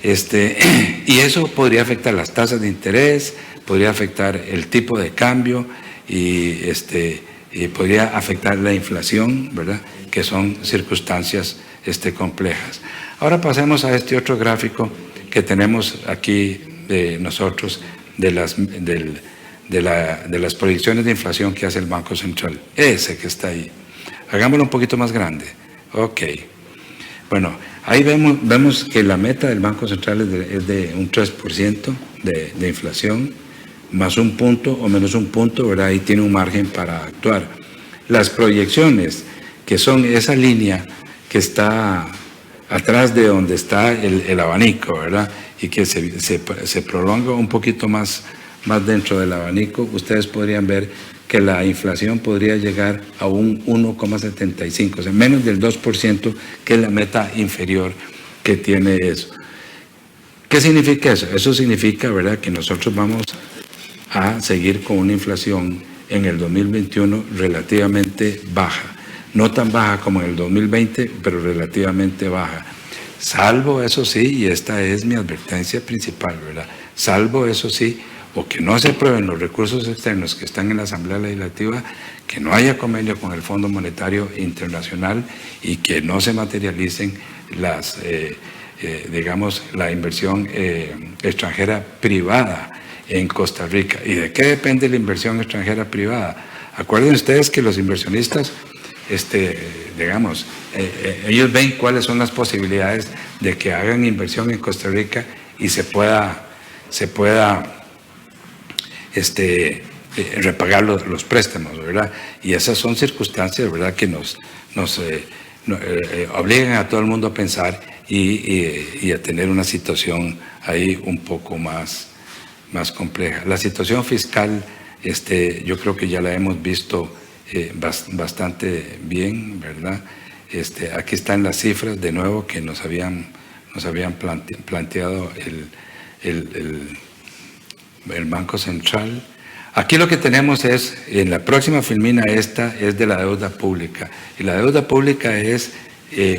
Speaker 2: Y eso podría afectar las tasas de interés, podría afectar el tipo de cambio y podría afectar la inflación, ¿verdad?, que son circunstancias complejas. Ahora pasemos a este otro gráfico que tenemos aquí de nosotros, de las proyecciones de inflación que hace el Banco Central, ese que está ahí. Hagámoslo un poquito más grande. Ok. Bueno, ahí vemos que la meta del Banco Central es de un 3% de inflación, más un punto o menos un punto, ¿verdad? Ahí tiene un margen para actuar. Las proyecciones, que son esa línea que está atrás de donde está el abanico, ¿verdad?, y que se prolonga un poquito más dentro del abanico, ustedes podrían ver que la inflación podría llegar a un 1,75, o sea, menos del 2%, que es la meta inferior que tiene eso. ¿Qué significa eso? Eso significa, ¿verdad?, que nosotros vamos a seguir con una inflación en el 2021 relativamente baja. No tan baja como en el 2020, pero relativamente baja. Salvo, eso sí, y esta es mi advertencia principal, ¿verdad? Salvo, eso sí, o que no se aprueben los recursos externos que están en la Asamblea Legislativa, que no haya convenio con el Fondo Monetario Internacional y que no se materialicen la inversión extranjera privada en Costa Rica. ¿Y de qué depende la inversión extranjera privada? Acuérdense ustedes que los inversionistas, ellos ven cuáles son las posibilidades de que hagan inversión en Costa Rica y se pueda repagar los préstamos, ¿verdad? Y esas son circunstancias, ¿verdad?, que nos obligan a todo el mundo a pensar y a tener una situación ahí un poco más compleja. La situación fiscal, yo creo que ya la hemos visto bastante bien, ¿verdad? Aquí están las cifras de nuevo que nos habían planteado el Banco Central. Aquí lo que tenemos es, en la próxima filmina esta es de la deuda pública, y la deuda pública es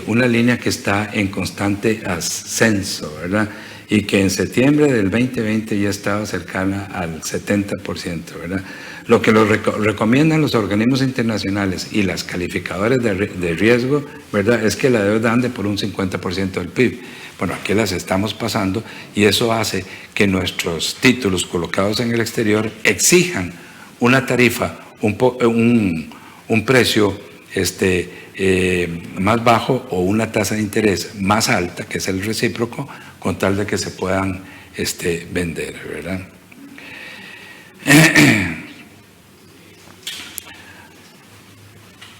Speaker 2: una línea que está en constante ascenso, ¿verdad?, y que en septiembre del 2020 ya estaba cercana al 70%, ¿verdad? Lo que recomiendan los organismos internacionales y las calificadoras de riesgo, ¿verdad?, es que la deuda ande por un 50% del PIB. Bueno, aquí las estamos pasando y eso hace que nuestros títulos colocados en el exterior exijan una tarifa, un precio más bajo o una tasa de interés más alta, que es el recíproco, con tal de que se puedan vender, ¿verdad?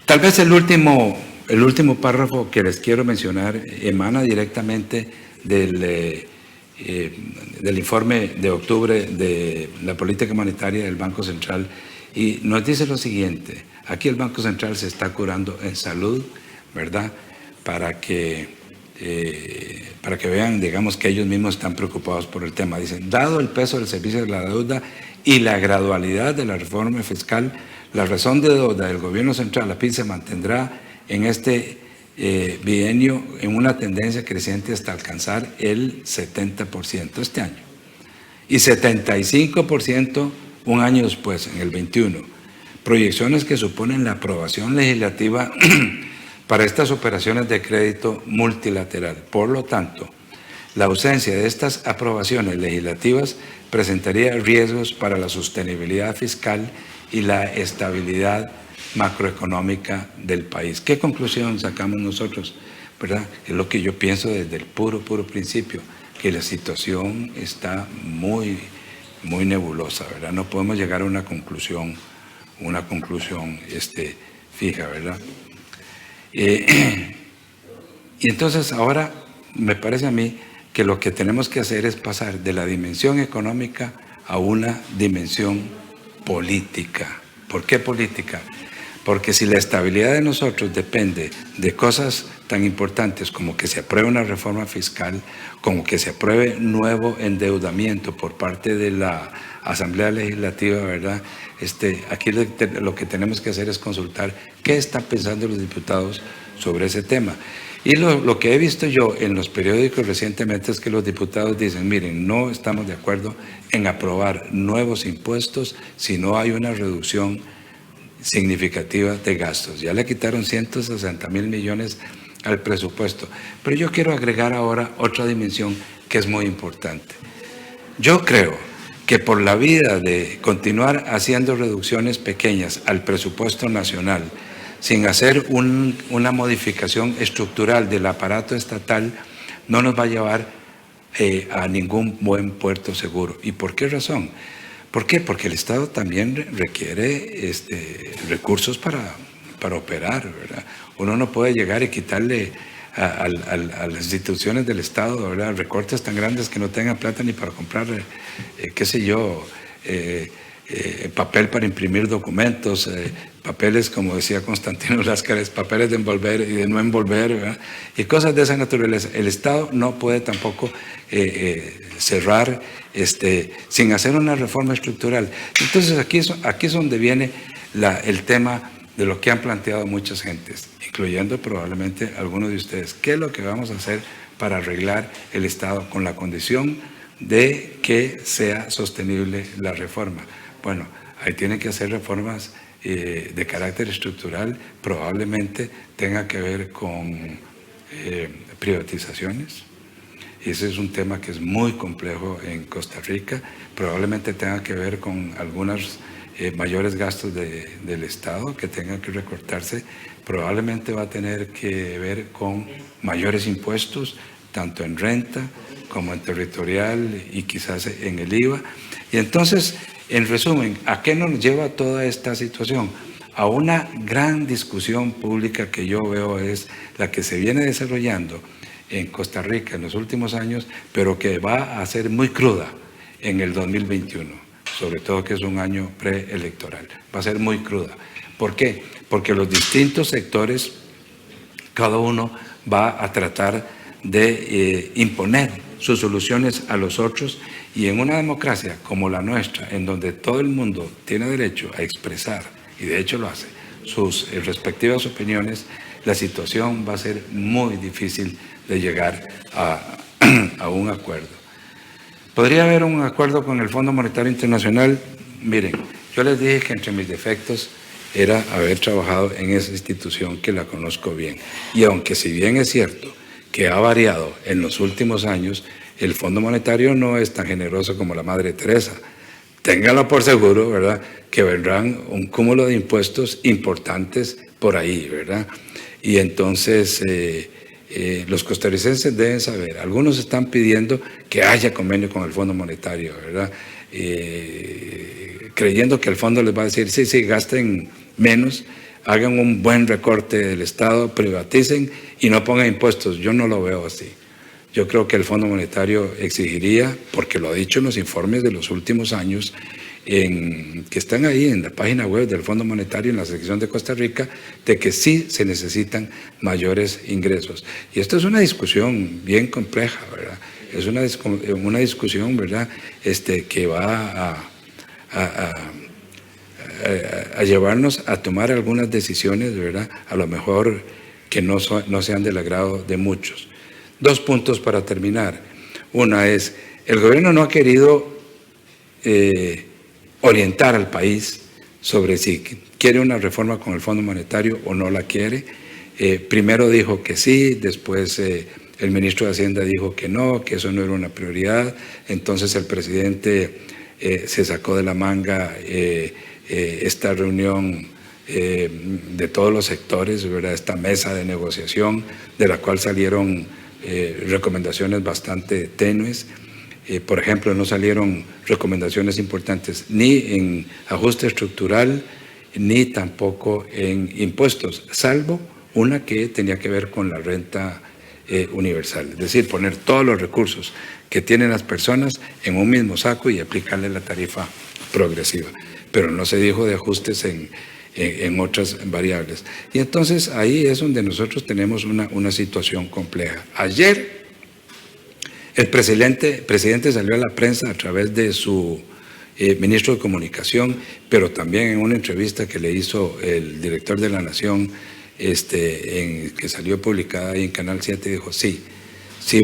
Speaker 2: Tal vez el último párrafo que les quiero mencionar emana directamente del informe de octubre de la política monetaria del Banco Central, y nos dice lo siguiente: aquí el Banco Central se está curando en salud, ¿verdad?, para que vean, digamos, que ellos mismos están preocupados por el tema. Dicen, dado el peso del servicio de la deuda y la gradualidad de la reforma fiscal, la razón de deuda del gobierno central, la PIB, se mantendrá en este bienio en una tendencia creciente hasta alcanzar el 70% este año y 75% un año después, en el 21. Proyecciones que suponen la aprobación legislativa para estas operaciones de crédito multilateral. Por lo tanto, la ausencia de estas aprobaciones legislativas presentaría riesgos para la sostenibilidad fiscal y la estabilidad macroeconómica del país. ¿Qué conclusión sacamos nosotros? ¿Verdad? Es lo que yo pienso desde el puro principio, que la situación está muy nebulosa, ¿verdad? No podemos llegar a una conclusión fija, ¿verdad? Y entonces ahora me parece a mí que lo que tenemos que hacer es pasar de la dimensión económica a una dimensión política. ¿Por qué política? Porque si la estabilidad de nosotros depende de cosas tan importantes como que se apruebe una reforma fiscal, como que se apruebe nuevo endeudamiento por parte de la Asamblea Legislativa, ¿verdad? Aquí lo que tenemos que hacer es consultar qué están pensando los diputados sobre ese tema. Y lo que he visto yo en los periódicos recientemente es que los diputados dicen, miren, no estamos de acuerdo en aprobar nuevos impuestos si no hay una reducción significativa de gastos. Ya le quitaron 160,000 millones al presupuesto. Pero yo quiero agregar ahora otra dimensión que es muy importante. Yo creo que por la vida de continuar haciendo reducciones pequeñas al presupuesto nacional, sin hacer una modificación estructural del aparato estatal, no nos va a llevar a ningún buen puerto seguro. ¿Y por qué razón? ¿Por qué? Porque el Estado también requiere recursos para operar, ¿verdad? Uno no puede llegar y quitarle a las instituciones del Estado, ¿verdad?, recortes tan grandes que no tengan plata ni para comprar, qué sé yo, papel para imprimir documentos, papeles, como decía Constantino Láscares, papeles de envolver y de no envolver, ¿verdad?, y cosas de esa naturaleza. El Estado no puede tampoco cerrar sin hacer una reforma estructural. Entonces aquí es donde viene el tema de lo que han planteado muchas gentes, incluyendo probablemente algunos de ustedes. ¿Qué es lo que vamos a hacer para arreglar el Estado con la condición de que sea sostenible la reforma? Bueno, ahí tienen que hacer reformas de carácter estructural, probablemente tenga que ver con privatizaciones. Ese es un tema que es muy complejo en Costa Rica, probablemente tenga que ver con algunos mayores gastos del Estado que tengan que recortarse, probablemente va a tener que ver con mayores impuestos, tanto en renta como en territorial y quizás en el IVA. Y entonces, en resumen, ¿a qué nos lleva toda esta situación? A una gran discusión pública que yo veo es la que se viene desarrollando en Costa Rica en los últimos años, pero que va a ser muy cruda en el 2021. Sobre todo que es un año preelectoral. Va a ser muy cruda. ¿Por qué? Porque los distintos sectores, cada uno va a tratar de imponer sus soluciones a los otros, y en una democracia como la nuestra, en donde todo el mundo tiene derecho a expresar, y de hecho lo hace, sus respectivas opiniones, la situación va a ser muy difícil de llegar a un acuerdo. ¿Podría haber un acuerdo con el Fondo Monetario Internacional? Miren, yo les dije que entre mis defectos era haber trabajado en esa institución que la conozco bien. Y aunque si bien es cierto que ha variado en los últimos años, el Fondo Monetario no es tan generoso como la Madre Teresa. Ténganlo por seguro, ¿verdad?, que vendrán un cúmulo de impuestos importantes por ahí, ¿verdad? Y entonces los costarricenses deben saber, algunos están pidiendo que haya convenio con el Fondo Monetario, ¿verdad? Creyendo que el fondo les va a decir, sí, gasten menos, hagan un buen recorte del Estado, privaticen y no pongan impuestos. Yo no lo veo así. Yo creo que el Fondo Monetario exigiría, porque lo ha dicho en los informes de los últimos años, que están ahí en la página web del Fondo Monetario, en la sección de Costa Rica, de que sí se necesitan mayores ingresos. Y esto es una discusión bien compleja, ¿verdad? Es una discusión, ¿verdad?, que va a llevarnos a tomar algunas decisiones, ¿verdad?, a lo mejor que no sean del agrado de muchos. 2 puntos para terminar. Una es, el gobierno no ha querido orientar al país sobre si quiere una reforma con el Fondo Monetario o no la quiere. Primero dijo que sí, después el ministro de Hacienda dijo que no, que eso no era una prioridad. Entonces el presidente se sacó de la manga esta reunión de todos los sectores, ¿verdad?, esta mesa de negociación de la cual salieron recomendaciones bastante tenues. Por ejemplo, no salieron recomendaciones importantes ni en ajuste estructural, ni tampoco en impuestos, salvo una que tenía que ver con la renta universal, es decir, poner todos los recursos que tienen las personas en un mismo saco y aplicarle la tarifa progresiva. Pero no se dijo de ajustes en otras variables. Y entonces ahí es donde nosotros tenemos una situación compleja. Ayer el presidente salió a la prensa a través de su ministro de Comunicación, pero también en una entrevista que le hizo el director de La Nación, que salió publicada ahí en Canal 7, dijo, sí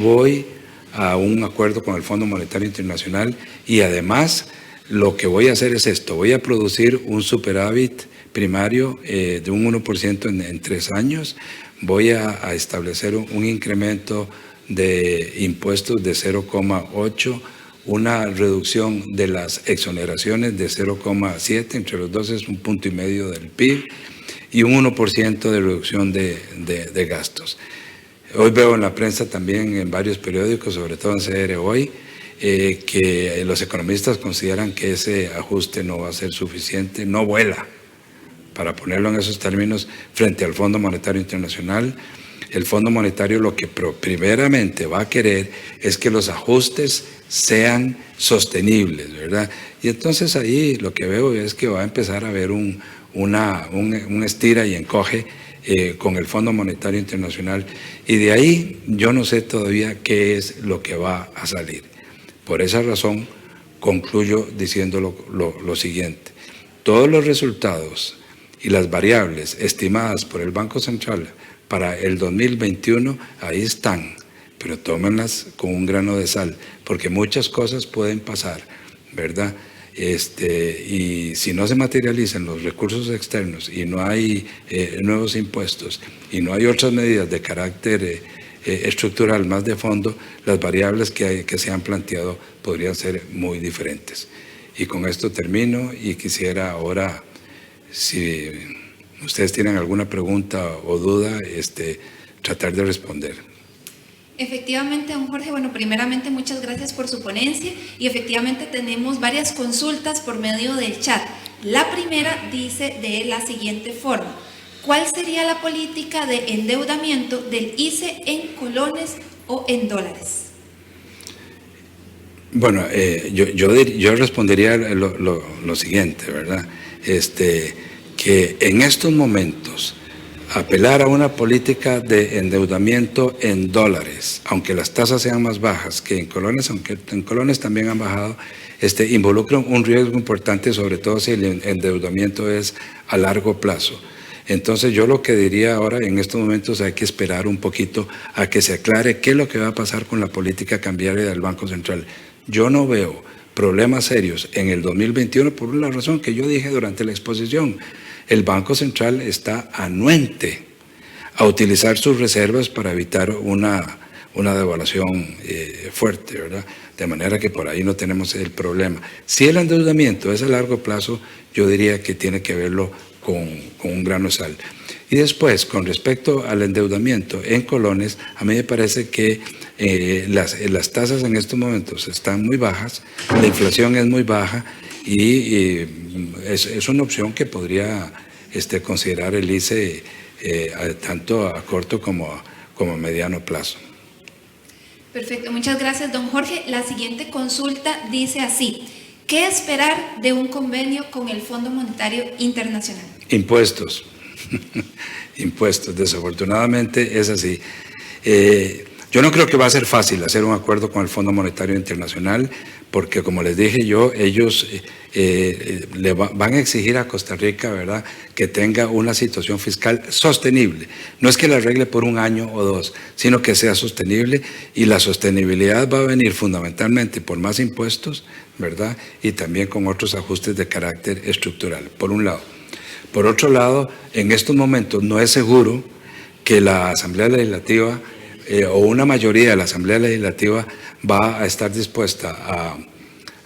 Speaker 2: voy a un acuerdo con el Fondo Monetario Internacional y además lo que voy a hacer es esto, voy a producir un superávit primario de un 1% en 3 años, voy a establecer un incremento de impuestos de 0,8%, una reducción de las exoneraciones de 0,7%, entre los dos es 1,5 puntos del PIB, y un 1% de reducción de gastos. Hoy veo en la prensa también en varios periódicos, sobre todo en CR Hoy, que los economistas consideran que ese ajuste no va a ser suficiente, no vuela, para ponerlo en esos términos, frente al Fondo Monetario Internacional. El Fondo Monetario lo que primeramente va a querer es que los ajustes sean sostenibles, ¿verdad? Y entonces ahí lo que veo es que va a empezar a haber un estira y encoge con el Fondo Monetario Internacional, y de ahí yo no sé todavía qué es lo que va a salir. Por esa razón concluyo diciendo lo siguiente: todos los resultados y las variables estimadas por el Banco Central para el 2021 ahí están, pero tómenlas con un grano de sal, porque muchas cosas pueden pasar, ¿verdad? Y si no se materializan los recursos externos y no hay nuevos impuestos y no hay otras medidas de carácter estructural más de fondo, las variables que se han planteado podrían ser muy diferentes. Y con esto termino y quisiera ahora, si ustedes tienen alguna pregunta o duda, tratar de responder.
Speaker 1: Efectivamente, don Jorge, bueno, primeramente muchas gracias por su ponencia y efectivamente tenemos varias consultas por medio del chat. La primera dice de la siguiente forma: ¿cuál sería la política de endeudamiento del ICE en colones o en dólares?
Speaker 2: Bueno, yo respondería lo siguiente, ¿verdad? Que en estos momentos apelar a una política de endeudamiento en dólares, aunque las tasas sean más bajas que en colones, aunque en colones también han bajado, involucra un riesgo importante, sobre todo si el endeudamiento es a largo plazo. Entonces yo lo que diría ahora, en estos momentos hay que esperar un poquito a que se aclare qué es lo que va a pasar con la política cambiaria del Banco Central. Yo no veo problemas serios en el 2021 por una razón que yo dije durante la exposición. El Banco Central está anuente a utilizar sus reservas para evitar una devaluación fuerte, ¿verdad? De manera que por ahí no tenemos el problema. Si el endeudamiento es a largo plazo, yo diría que tiene que verlo con un grano de sal. Y después, con respecto al endeudamiento en colones, a mí me parece que las tasas en estos momentos están muy bajas, la inflación es muy baja, y es una opción que podría considerar el ICE tanto a corto como a mediano plazo.
Speaker 1: Perfecto, muchas gracias, don Jorge. La siguiente consulta dice así: ¿qué esperar de un convenio con el Fondo Monetario Internacional?
Speaker 2: Impuestos. Impuestos, desafortunadamente es así. Yo no creo que va a ser fácil hacer un acuerdo con el Fondo Monetario Internacional, porque como les dije yo, ellos le van a exigir a Costa Rica, ¿verdad?, que tenga una situación fiscal sostenible. No es que la arregle por 1 año o 2, sino que sea sostenible, y la sostenibilidad va a venir fundamentalmente por más impuestos, ¿verdad?, y también con otros ajustes de carácter estructural, por un lado. Por otro lado, en estos momentos no es seguro que la Asamblea Legislativa o una mayoría de la Asamblea Legislativa va a estar dispuesta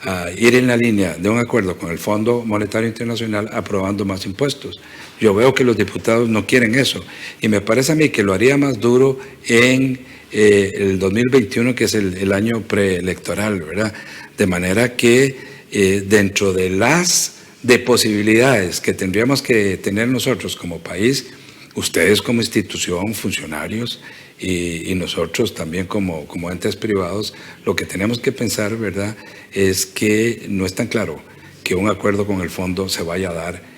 Speaker 2: a ir en la línea de un acuerdo con el Fondo Monetario Internacional aprobando más impuestos. Yo veo que los diputados no quieren eso, y me parece a mí que lo haría más duro en el 2021, que es el año preelectoral, ¿verdad? De manera que dentro de las de posibilidades que tendríamos que tener nosotros como país, ustedes como institución, funcionarios, y nosotros también como entes privados, lo que tenemos que pensar, ¿verdad?, es que no es tan claro que un acuerdo con el fondo se vaya a dar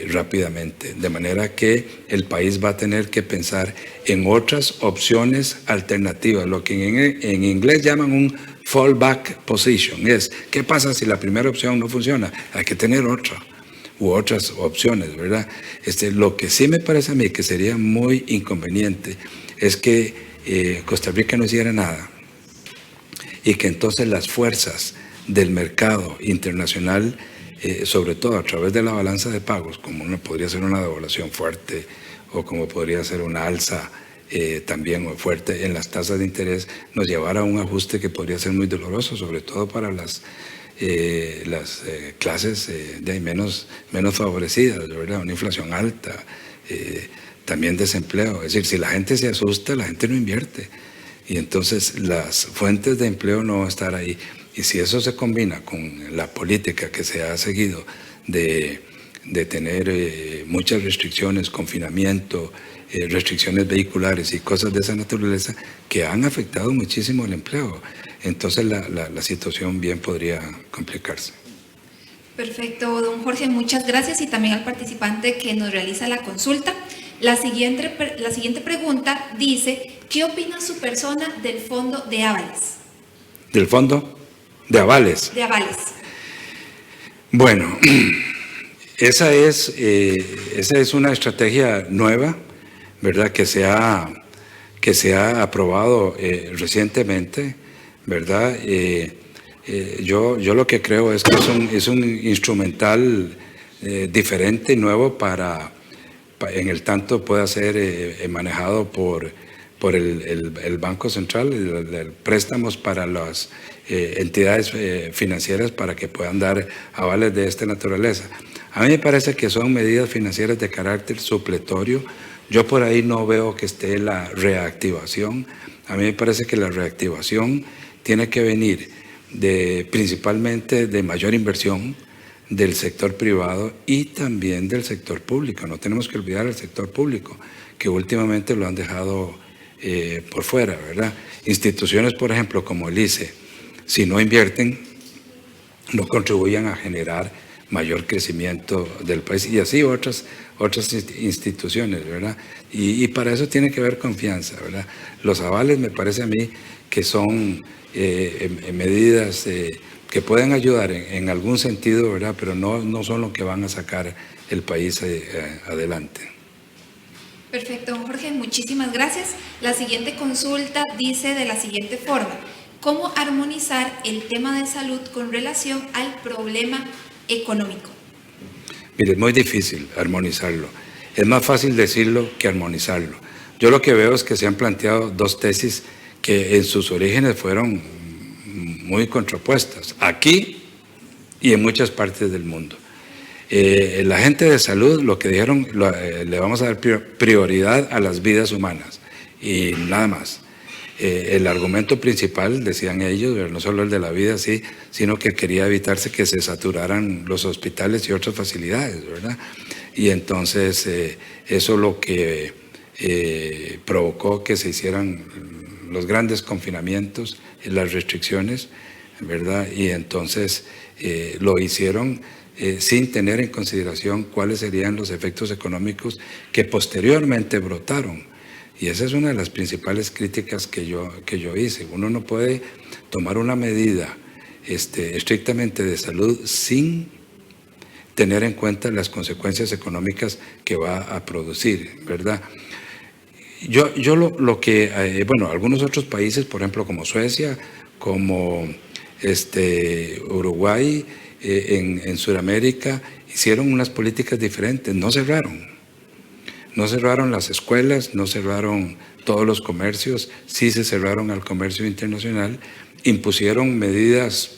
Speaker 2: rápidamente, de manera que el país va a tener que pensar en otras opciones alternativas, lo que en inglés llaman un fallback position, es ¿qué pasa si la primera opción no funciona? Hay que tener otra u otras opciones, ¿verdad? Lo que sí me parece a mí que sería muy inconveniente es que Costa Rica no hiciera nada y que entonces las fuerzas del mercado internacional, sobre todo a través de la balanza de pagos, como podría ser una devaluación fuerte o como podría ser una alza también fuerte en las tasas de interés, nos llevara a un ajuste que podría ser muy doloroso, sobre todo para las clases menos favorecidas, ¿verdad? Una inflación alta, también desempleo. Es decir, si la gente se asusta, la gente no invierte. Y entonces las fuentes de empleo no van a estar ahí. Y si eso se combina con la política que se ha seguido de tener muchas restricciones, confinamiento, restricciones vehiculares y cosas de esa naturaleza que han afectado muchísimo el empleo, entonces la situación bien podría complicarse.
Speaker 1: Perfecto, don Jorge, muchas gracias, y también al participante que nos realiza la consulta. La siguiente pregunta dice: ¿qué opina su persona del fondo de avales?
Speaker 2: ¿Del fondo de avales?
Speaker 1: De avales.
Speaker 2: Bueno, esa es una estrategia nueva, ¿verdad?, que se ha aprobado recientemente, ¿verdad? Yo lo que creo es que es un instrumental diferente y nuevo en el tanto pueda ser manejado por el Banco Central, el préstamos para las entidades financieras para que puedan dar avales de esta naturaleza. A mí me parece que son medidas financieras de carácter supletorio. Yo por ahí no veo que esté la reactivación. A mí me parece que la reactivación tiene que venir principalmente de mayor inversión del sector privado y también del sector público. No tenemos que olvidar el sector público, que últimamente lo han dejado por fuera, ¿verdad? Instituciones, por ejemplo, como el ICE, si no invierten, no contribuyen a generar mayor crecimiento del país, y así otras instituciones, ¿verdad? Y para eso tiene que haber confianza, ¿verdad? Los avales me parece a mí que son medidas que pueden ayudar en algún sentido, ¿verdad?, pero no son lo que van a sacar el país adelante.
Speaker 1: Perfecto, don Jorge, muchísimas gracias. La siguiente consulta dice de la siguiente forma: ¿cómo armonizar el tema de salud con relación al problema económico?
Speaker 2: Mire, es muy difícil armonizarlo. Es más fácil decirlo que armonizarlo. Yo lo que veo es que se han planteado dos tesis que en sus orígenes fueron muy contrapuestas, aquí y en muchas partes del mundo. La gente de salud lo que dijeron, le vamos a dar prioridad a las vidas humanas y nada más. El argumento principal, decían ellos, no solo el de la vida, sí, sino que quería evitarse que se saturaran los hospitales y otras facilidades, ¿verdad? Y entonces eso lo que provocó que se hicieran los grandes confinamientos, las restricciones, ¿verdad? Y entonces lo hicieron sin tener en consideración cuáles serían los efectos económicos que posteriormente brotaron. Y esa es una de las principales críticas que yo hice. Uno no puede tomar una medida estrictamente de salud sin tener en cuenta las consecuencias económicas que va a producir, ¿verdad? Yo lo que, bueno, algunos otros países, por ejemplo, como Suecia, como Uruguay, en Sudamérica, hicieron unas políticas diferentes, no cerraron las escuelas, no cerraron todos los comercios, sí se cerraron al comercio internacional, impusieron medidas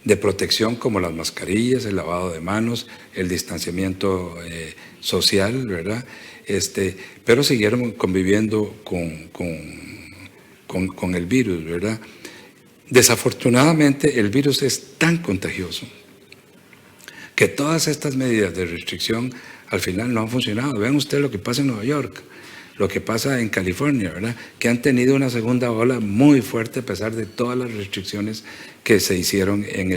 Speaker 2: de protección como las mascarillas, el lavado de manos, el distanciamiento social, ¿verdad? Pero siguieron conviviendo con el virus, ¿verdad? Desafortunadamente el virus es tan contagioso que todas estas medidas de restricción al final no han funcionado. Vean ustedes lo que pasa en Nueva York, lo que pasa en California, ¿verdad? Que han tenido una segunda ola muy fuerte a pesar de todas las restricciones que se hicieron en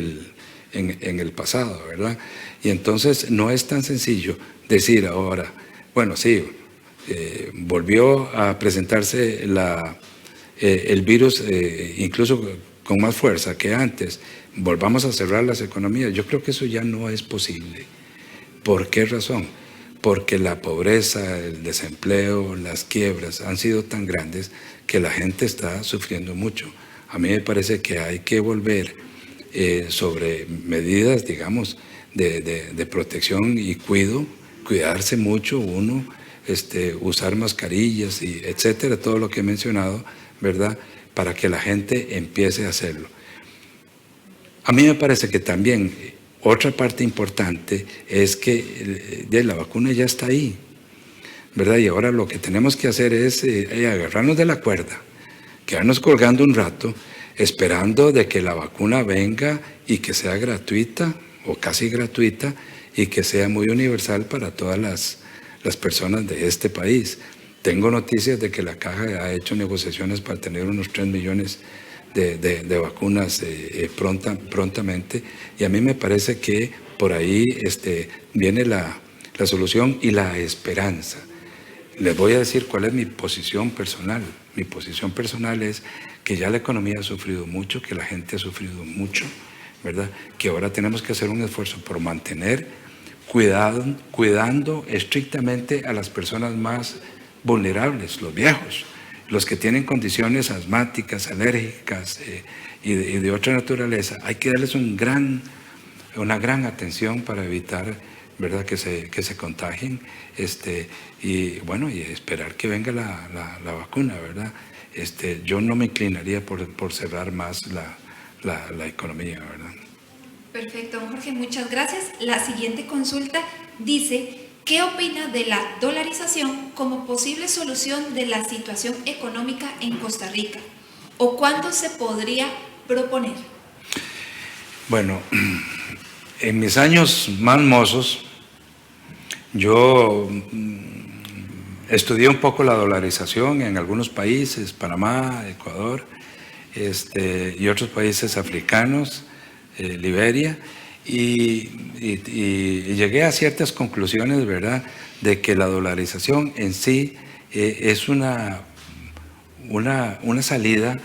Speaker 2: el pasado, ¿verdad? Y entonces no es tan sencillo decir ahora, bueno, sí, volvió a presentarse el virus incluso con más fuerza que antes, volvamos a cerrar las economías. Yo creo que eso ya no es posible. ¿Por qué razón? Porque la pobreza, el desempleo, las quiebras han sido tan grandes que la gente está sufriendo mucho. A mí me parece que hay que volver sobre medidas, digamos, de protección y cuidarse mucho uno, usar mascarillas, y etcétera, todo lo que he mencionado, ¿verdad?, para que la gente empiece a hacerlo. A mí me parece que también otra parte importante es que la vacuna ya está ahí, ¿verdad? Y ahora lo que tenemos que hacer es agarrarnos de la cuerda, quedarnos colgando un rato, esperando de que la vacuna venga y que sea gratuita o casi gratuita y que sea muy universal para todas las personas de este país. Tengo noticias de que la Caja ha hecho negociaciones para tener unos 3 millones de vacunas prontamente, y a mí me parece que por ahí viene la solución y la esperanza. Les voy a decir cuál es mi posición personal. Mi posición personal es que ya la economía ha sufrido mucho, que la gente ha sufrido mucho, ¿verdad? Que ahora tenemos que hacer un esfuerzo por mantener cuidando estrictamente a las personas más vulnerables, los viejos, los que tienen condiciones asmáticas, alérgicas y de otra naturaleza. Hay que darles una gran atención para evitar, ¿verdad?, que se contagien, y bueno, y esperar que venga la vacuna, ¿verdad? Yo no me inclinaría por cerrar más la economía, ¿verdad?
Speaker 1: Perfecto, don Jorge, muchas gracias. La siguiente consulta dice: ¿qué opina de la dolarización como posible solución de la situación económica en Costa Rica? ¿O cuándo se podría proponer?
Speaker 2: Bueno, en mis años más mozos, yo estudié un poco la dolarización en algunos países, Panamá, Ecuador, y otros países africanos, Liberia, y llegué a ciertas conclusiones, ¿verdad?, de que la dolarización en sí es una salida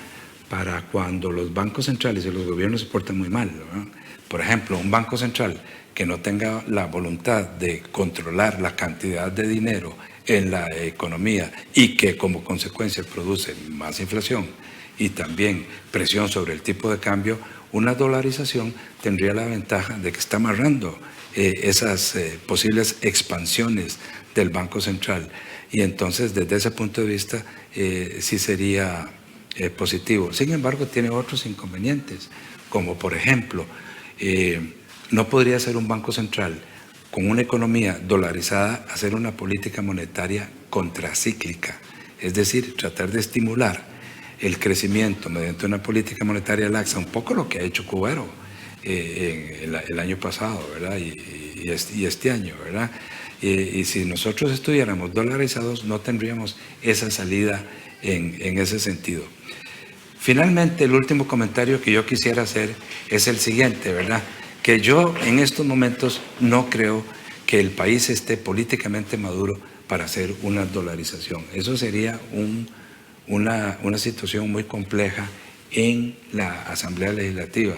Speaker 2: para cuando los bancos centrales y los gobiernos se portan muy mal, ¿verdad? Por ejemplo, un banco central que no tenga la voluntad de controlar la cantidad de dinero en la economía y que como consecuencia produce más inflación y también presión sobre el tipo de cambio, una dolarización tendría la ventaja de que está amarrando esas posibles expansiones del Banco Central, y entonces desde ese punto de vista sí sería positivo. Sin embargo, tiene otros inconvenientes, como por ejemplo, no podría ser un Banco Central con una economía dolarizada hacer una política monetaria contracíclica, es decir, tratar de estimular el crecimiento mediante una política monetaria laxa, un poco lo que ha hecho Cubero el año pasado, ¿verdad? Y este año, ¿verdad? Y si nosotros estuviéramos dolarizados, no tendríamos esa salida en ese sentido. Finalmente, el último comentario que yo quisiera hacer es el siguiente, ¿verdad? Que yo en estos momentos no creo que el país esté políticamente maduro para hacer una dolarización. Eso sería una situación muy compleja en la Asamblea Legislativa.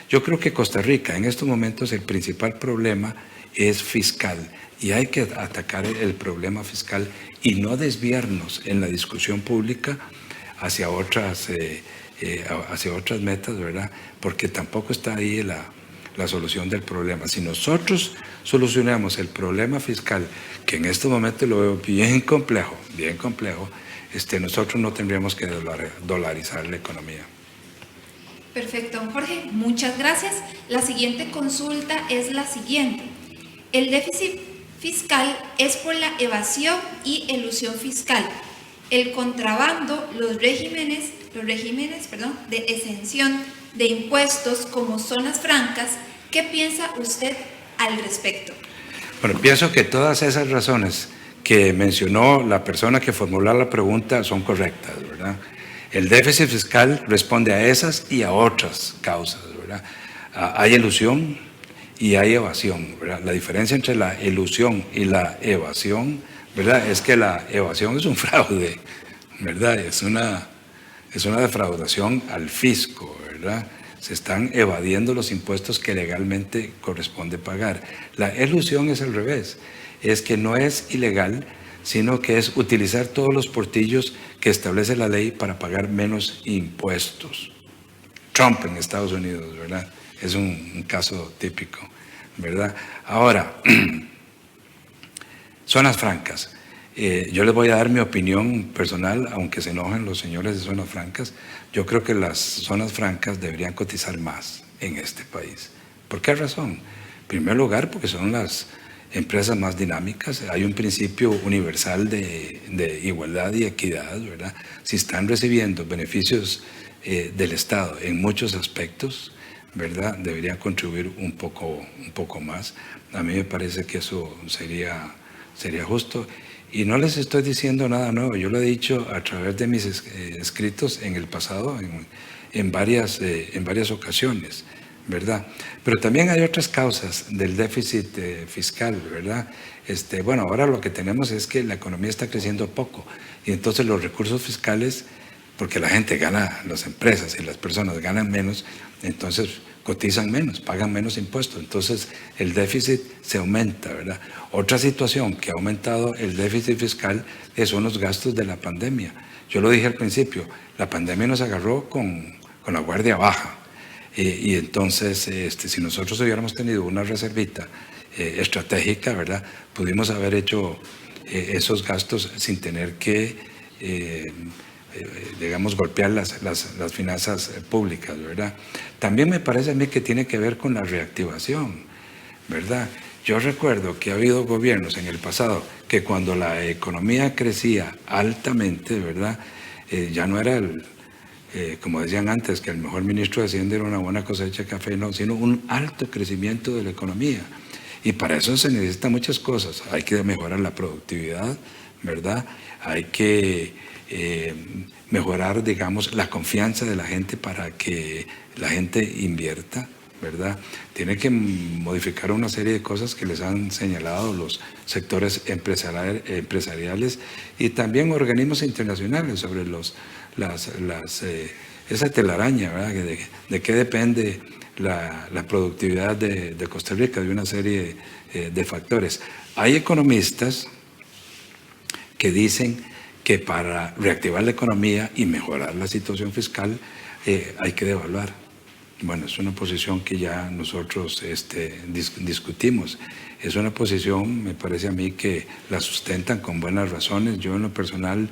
Speaker 2: Yo creo que Costa Rica en estos momentos el principal problema es fiscal, y hay que atacar el problema fiscal y no desviarnos en la discusión pública hacia otras metas, ¿verdad? Porque tampoco está ahí la solución del problema. Si nosotros solucionamos el problema fiscal, que en este momento lo veo bien complejo, nosotros no tendríamos que dolarizar la economía.
Speaker 1: Perfecto, don Jorge, muchas gracias. La siguiente consulta es la siguiente: el déficit fiscal es por la evasión y elusión fiscal, el contrabando, los regímenes de exención de impuestos como zonas francas. ¿Qué piensa usted al respecto?
Speaker 2: Bueno, pienso que todas esas razones que mencionó la persona que formuló la pregunta son correctas, ¿verdad? El déficit fiscal responde a esas y a otras causas, ¿verdad? Hay elusión y hay evasión, ¿verdad? La diferencia entre la elusión y la evasión, ¿verdad?, es que la evasión es un fraude, ¿verdad? Es una defraudación al fisco, ¿verdad? Se están evadiendo los impuestos que legalmente corresponde pagar. La elusión es al revés, es que no es ilegal, sino que es utilizar todos los portillos que establece la ley para pagar menos impuestos. Trump en Estados Unidos, ¿verdad? Es un caso típico, ¿verdad? Ahora, zonas francas. Yo les voy a dar mi opinión personal, aunque se enojen los señores de zonas francas. Yo creo que las zonas francas deberían cotizar más en este país. ¿Por qué razón? En primer lugar, porque son las empresas más dinámicas. Hay un principio universal de igualdad y equidad, ¿verdad? Si están recibiendo beneficios del Estado en muchos aspectos, ¿verdad?, deberían contribuir un poco más. A mí me parece que eso sería justo. Y no les estoy diciendo nada nuevo, yo lo he dicho a través de mis escritos en el pasado, en varias ocasiones, ¿verdad? Pero también hay otras causas del déficit fiscal, ¿verdad? Bueno, ahora lo que tenemos es que la economía está creciendo poco y entonces los recursos fiscales, porque la gente gana, las empresas y las personas ganan menos, entonces cotizan menos, pagan menos impuestos, entonces el déficit se aumenta, ¿verdad? Otra situación que ha aumentado el déficit fiscal son los gastos de la pandemia. Yo lo dije al principio, la pandemia nos agarró con la guardia baja y entonces si nosotros hubiéramos tenido una reservita estratégica, ¿verdad?, pudimos haber hecho esos gastos sin tener que digamos, golpear las finanzas públicas, ¿verdad? También me parece a mí que tiene que ver con la reactivación, ¿verdad? Yo recuerdo que ha habido gobiernos en el pasado que cuando la economía crecía altamente, ¿verdad?, ya no era como decían antes, que el mejor ministro de Hacienda era una buena cosecha de café, no, sino un alto crecimiento de la economía. Y para eso se necesitan muchas cosas. Hay que mejorar la productividad, ¿verdad? Hay que mejorar, digamos, la confianza de la gente para que la gente invierta, ¿verdad? Tiene que modificar una serie de cosas que les han señalado los sectores empresariales y también organismos internacionales sobre esa telaraña, ¿verdad? De qué depende la productividad de Costa Rica, de una serie de factores. Hay economistas que dicen que para reactivar la economía y mejorar la situación fiscal hay que devaluar. Bueno, es una posición que ya nosotros discutimos. Es una posición, me parece a mí, que la sustentan con buenas razones. Yo en lo personal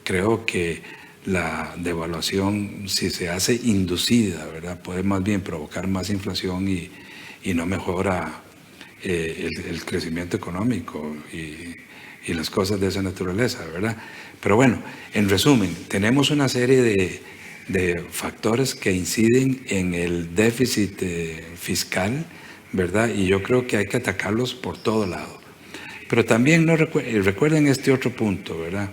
Speaker 2: creo que la devaluación, si se hace inducida, ¿verdad?, puede más bien provocar más inflación y no mejora el crecimiento económico y las cosas de esa naturaleza, ¿verdad? Pero bueno, en resumen, tenemos una serie de factores que inciden en el déficit fiscal, ¿verdad? Y yo creo que hay que atacarlos por todo lado. Pero también recuerden este otro punto, ¿verdad?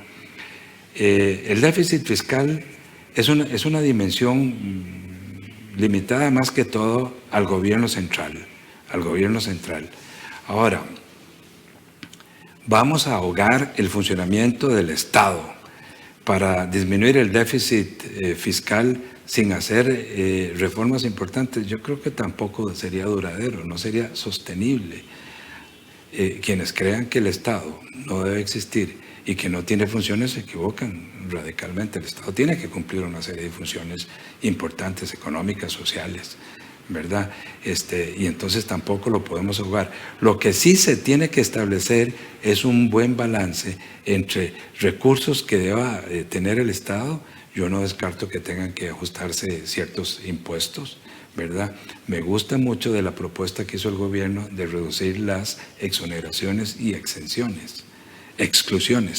Speaker 2: El déficit fiscal es una dimensión limitada más que todo al gobierno central, Ahora, vamos a ahogar el funcionamiento del Estado para disminuir el déficit fiscal sin hacer reformas importantes. Yo creo que tampoco sería duradero, no sería sostenible. Quienes crean que el Estado no debe existir y que no tiene funciones se equivocan radicalmente. El Estado tiene que cumplir una serie de funciones importantes, económicas, sociales, ¿verdad? Y entonces tampoco lo podemos ahogar. Lo que sí se tiene que establecer es un buen balance entre recursos que deba tener el Estado. Yo no descarto que tengan que ajustarse ciertos impuestos, ¿verdad? Me gusta mucho de la propuesta que hizo el gobierno de reducir las exoneraciones y exclusiones.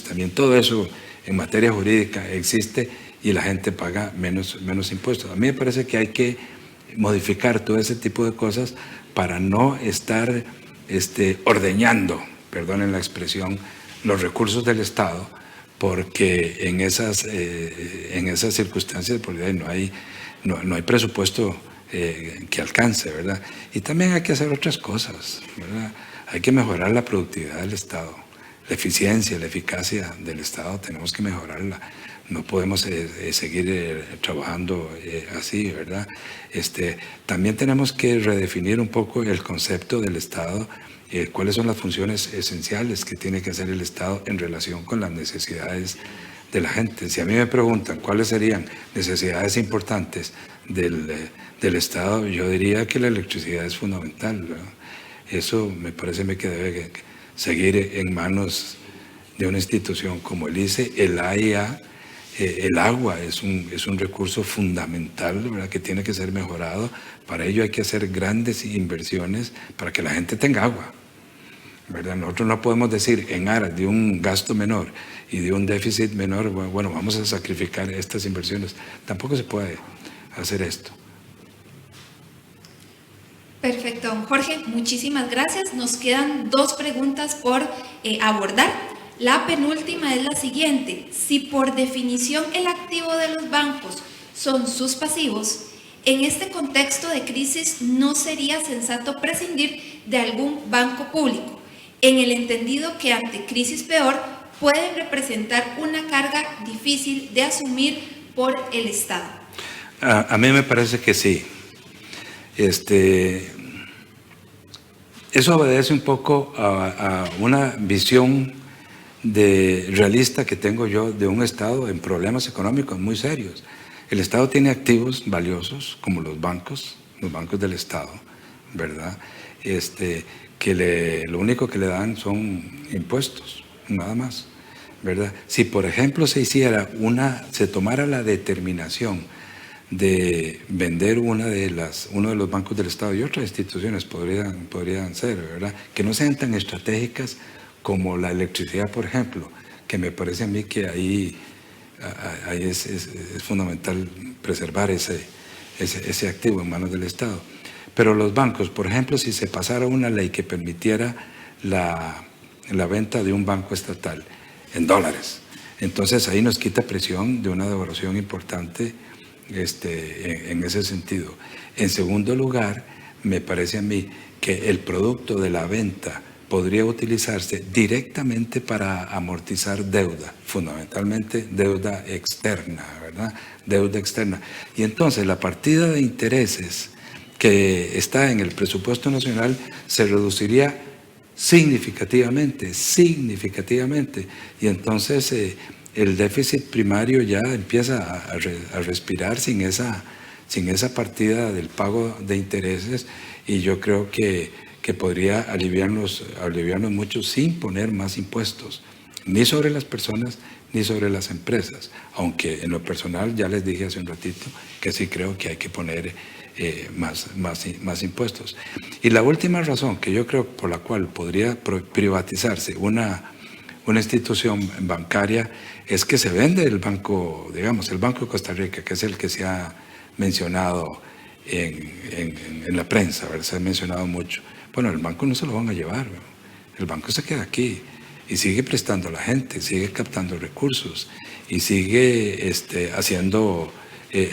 Speaker 2: También todo eso en materia jurídica existe y la gente paga menos impuestos. A mí me parece que hay que modificar todo ese tipo de cosas para no estar ordeñando, perdonen la expresión, los recursos del Estado, porque en esas circunstancias pues, no hay presupuesto que alcance, ¿verdad? Y también hay que hacer otras cosas, ¿verdad? Hay que mejorar la productividad del Estado, la eficiencia, la eficacia del Estado, tenemos que mejorarla. No podemos seguir trabajando así, ¿verdad? También tenemos que redefinir un poco el concepto del Estado, cuáles son las funciones esenciales que tiene que hacer el Estado en relación con las necesidades de la gente. Si a mí me preguntan cuáles serían necesidades importantes del Estado, yo diría que la electricidad es fundamental, ¿verdad? Eso me parece que debe seguir en manos de una institución como el ICE, el AIA. El agua es un recurso fundamental, ¿verdad?, que tiene que ser mejorado. Para ello hay que hacer grandes inversiones para que la gente tenga agua, ¿verdad? Nosotros no podemos decir en aras de un gasto menor y de un déficit menor, bueno, vamos a sacrificar estas inversiones. Tampoco se puede hacer esto.
Speaker 1: Perfecto, don Jorge, muchísimas gracias. Nos quedan 2 preguntas por abordar. La penúltima es la siguiente: si por definición el activo de los bancos son sus pasivos, en este contexto de crisis no sería sensato prescindir de algún banco público, en el entendido que ante crisis peor pueden representar una carga difícil de asumir por el Estado.
Speaker 2: A mí me parece que sí. Eso obedece un poco a una visión realista que tengo yo de un Estado en problemas económicos muy serios. El Estado tiene activos valiosos como los bancos del Estado, ¿verdad? Que lo único que le dan son impuestos, nada más, ¿verdad? Si por ejemplo se tomara la determinación de vender uno de los bancos del Estado, y otras instituciones podrían ser, ¿verdad?, que no sean tan estratégicas como la electricidad, por ejemplo, que me parece a mí que ahí es fundamental preservar ese activo en manos del Estado. Pero los bancos, por ejemplo, si se pasara una ley que permitiera la venta de un banco estatal en dólares, entonces ahí nos quita presión de una devaluación importante en ese sentido. En segundo lugar, me parece a mí que el producto de la venta podría utilizarse directamente para amortizar deuda, fundamentalmente deuda externa, ¿verdad? Deuda externa. Y entonces la partida de intereses que está en el presupuesto nacional se reduciría significativamente. Y entonces el déficit primario ya empieza a respirar sin esa partida del pago de intereses, y yo creo que podría aliviarnos mucho sin poner más impuestos, ni sobre las personas ni sobre las empresas, aunque en lo personal ya les dije hace un ratito que sí creo que hay que poner más impuestos. Y la última razón que yo creo por la cual podría privatizarse una institución bancaria es que se vende el banco, digamos, el Banco de Costa Rica, que es el que se ha mencionado en la prensa, ¿verdad? Se ha mencionado mucho. Bueno, el banco no se lo van a llevar, ¿verdad? El banco se queda aquí y sigue prestando a la gente, sigue captando recursos y sigue haciendo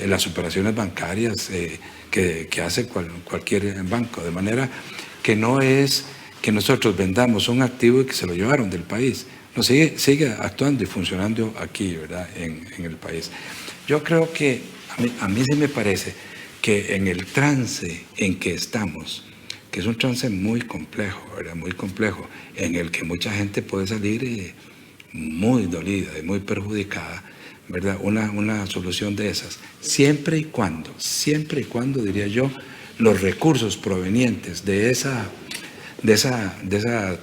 Speaker 2: las operaciones bancarias que hace cualquier banco, de manera que no es que nosotros vendamos un activo y que se lo llevaron del país. No, sigue actuando y funcionando aquí, ¿verdad?, en el país. Yo creo que a mí sí me parece que en el trance en que estamos, que es un trance muy complejo, ¿verdad?, muy complejo, en el que mucha gente puede salir muy dolida y muy perjudicada, ¿verdad?, una solución de esas, siempre y cuando, diría yo, los recursos provenientes de esa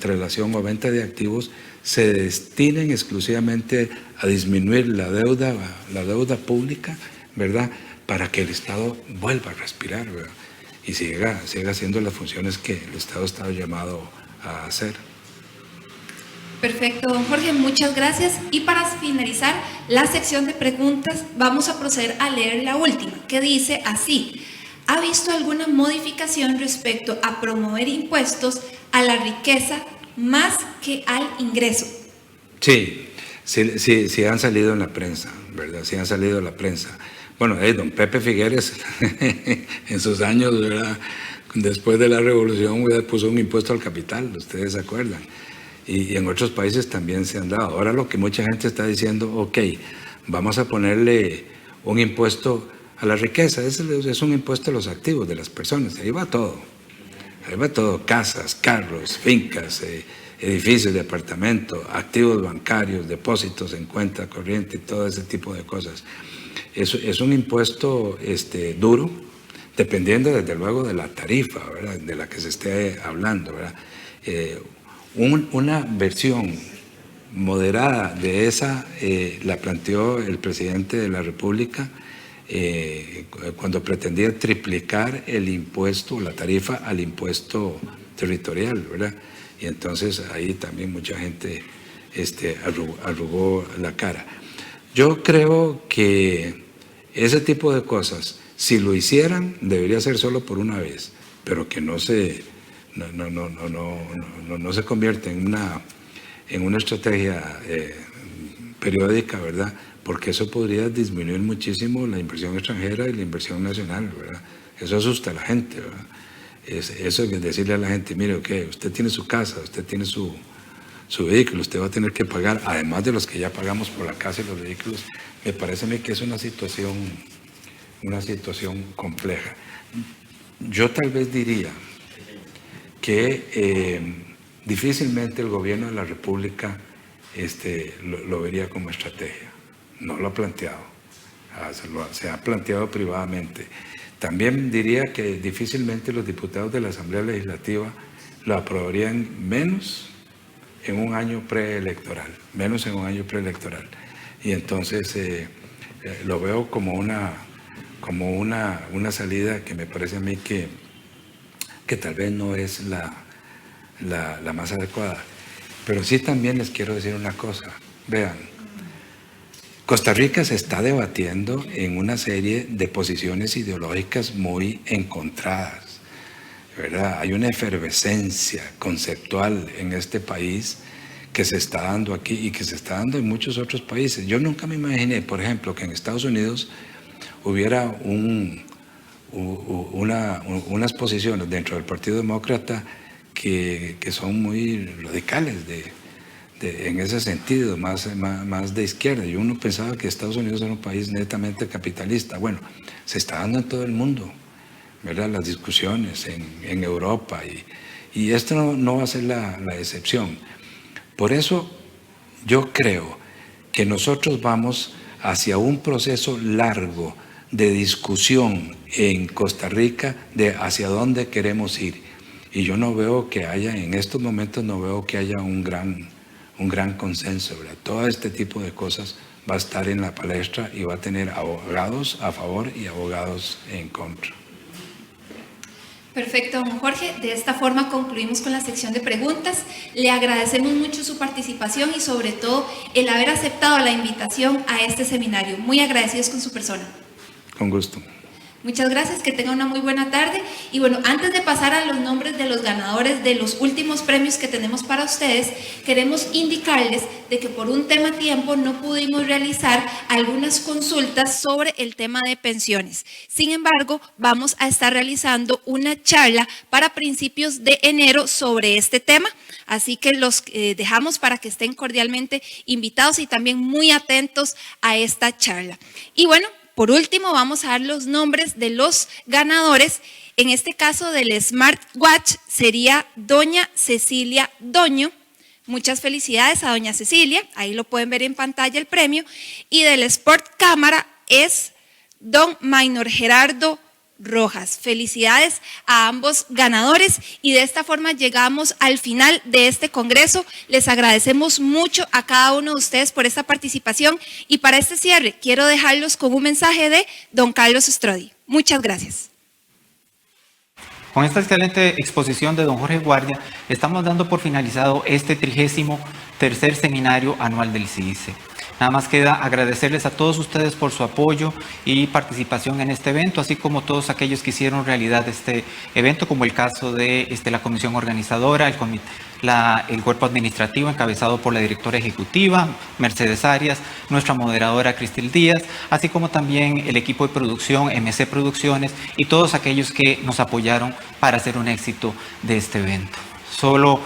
Speaker 2: traslación o venta de activos se destinen exclusivamente a disminuir la deuda pública, ¿verdad?, para que el Estado vuelva a respirar, ¿verdad?, y siga haciendo las funciones que el Estado está llamado a hacer.
Speaker 1: Perfecto, don Jorge, muchas gracias. Y para finalizar la sección de preguntas, vamos a proceder a leer la última, que dice así: ¿ha visto alguna modificación respecto a promover impuestos a la riqueza más que al ingreso.
Speaker 2: Sí, han salido en la prensa, ¿verdad? Sí han salido en la prensa. Bueno, don Pepe Figueres, en sus años, ¿verdad?, después de la revolución, puso un impuesto al capital, ustedes se acuerdan. Y en otros países también se han dado. Ahora lo que mucha gente está diciendo, ok, vamos a ponerle un impuesto a la riqueza. Es un impuesto a los activos de las personas. Ahí va todo. Casas, carros, fincas, edificios de apartamento, activos bancarios, depósitos en cuenta corriente, todo ese tipo de cosas. Es un impuesto duro, dependiendo desde luego de la tarifa, ¿verdad?, de la que se esté hablando, ¿verdad? Una versión moderada de esa la planteó el presidente de la República cuando pretendía triplicar el impuesto, la tarifa al impuesto territorial, ¿verdad? Y entonces ahí también mucha gente arrugó la cara. Yo creo que ese tipo de cosas, si lo hicieran, debería ser solo por una vez, pero que no se convierte en una estrategia periódica, ¿verdad? Porque eso podría disminuir muchísimo la inversión extranjera y la inversión nacional, ¿verdad? Eso asusta a la gente, ¿verdad? Eso es decirle a la gente, mire, okay, usted tiene su casa, usted tiene su vehículo, usted va a tener que pagar, además de los que ya pagamos por la casa y los vehículos. Me parece a mí que es una situación compleja. Yo tal vez diría que difícilmente el gobierno de la República lo vería como estrategia. No lo ha planteado, se ha planteado privadamente. También diría que difícilmente los diputados de la Asamblea Legislativa lo aprobarían menos en un año preelectoral, Y entonces lo veo como una salida que me parece a mí que tal vez no es la más adecuada. Pero sí también les quiero decir una cosa. Vean, Costa Rica se está debatiendo en una serie de posiciones ideológicas muy encontradas, ¿verdad? Hay una efervescencia conceptual en este país que se está dando aquí y que se está dando en muchos otros países. Yo nunca me imaginé, por ejemplo, que en Estados Unidos hubiera unas posiciones dentro del Partido Demócrata que son muy radicales en ese sentido, más de izquierda. Y uno pensaba que Estados Unidos era un país netamente capitalista. Bueno, se está dando en todo el mundo, ¿verdad?, las discusiones en Europa y esto no va a ser la excepción. Por eso yo creo que nosotros vamos hacia un proceso largo de discusión en Costa Rica de hacia dónde queremos ir. Y yo no veo que haya, en estos momentos no veo que haya un gran consenso, ¿verdad? Todo este tipo de cosas va a estar en la palestra y va a tener abogados a favor y abogados en contra.
Speaker 1: Perfecto, don Jorge. De esta forma concluimos con la sección de preguntas. Le agradecemos mucho su participación y sobre todo el haber aceptado la invitación a este seminario. Muy agradecidos con su persona.
Speaker 2: Con gusto.
Speaker 1: Muchas gracias, que tenga una muy buena tarde. Y bueno, antes de pasar a los nombres de los ganadores de los últimos premios que tenemos para ustedes, queremos indicarles de que por un tema tiempo no pudimos realizar algunas consultas sobre el tema de pensiones. Sin embargo, vamos a estar realizando una charla para principios de enero sobre este tema. Así que los dejamos para que estén cordialmente invitados y también muy atentos a esta charla. Y bueno, por último, vamos a dar los nombres de los ganadores. En este caso del Smartwatch sería doña Cecilia Doño. Muchas felicidades a doña Cecilia, ahí lo pueden ver en pantalla el premio. Y del Sport Cámara es don Maynor Gerardo Rojas. Felicidades a ambos ganadores y de esta forma llegamos al final de este congreso. Les agradecemos mucho a cada uno de ustedes por esta participación y para este cierre quiero dejarlos con un mensaje de don Carlos Strodi. Muchas gracias.
Speaker 3: Con esta excelente exposición de don Jorge Guardia, estamos dando por finalizado este 33º seminario anual del CICE. Nada más queda agradecerles a todos ustedes por su apoyo y participación en este evento, así como todos aquellos que hicieron realidad este evento, como el caso de la comisión organizadora, el cuerpo administrativo encabezado por la directora ejecutiva, Mercedes Arias, nuestra moderadora, Cristel Díaz, así como también el equipo de producción, MC Producciones, y todos aquellos que nos apoyaron para hacer un éxito de este evento. Solo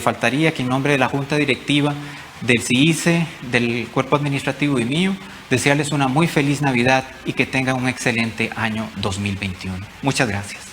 Speaker 3: faltaría que en nombre de la Junta Directiva, del CICE, del cuerpo administrativo y mío, desearles una muy feliz Navidad y que tengan un excelente año 2021. Muchas gracias.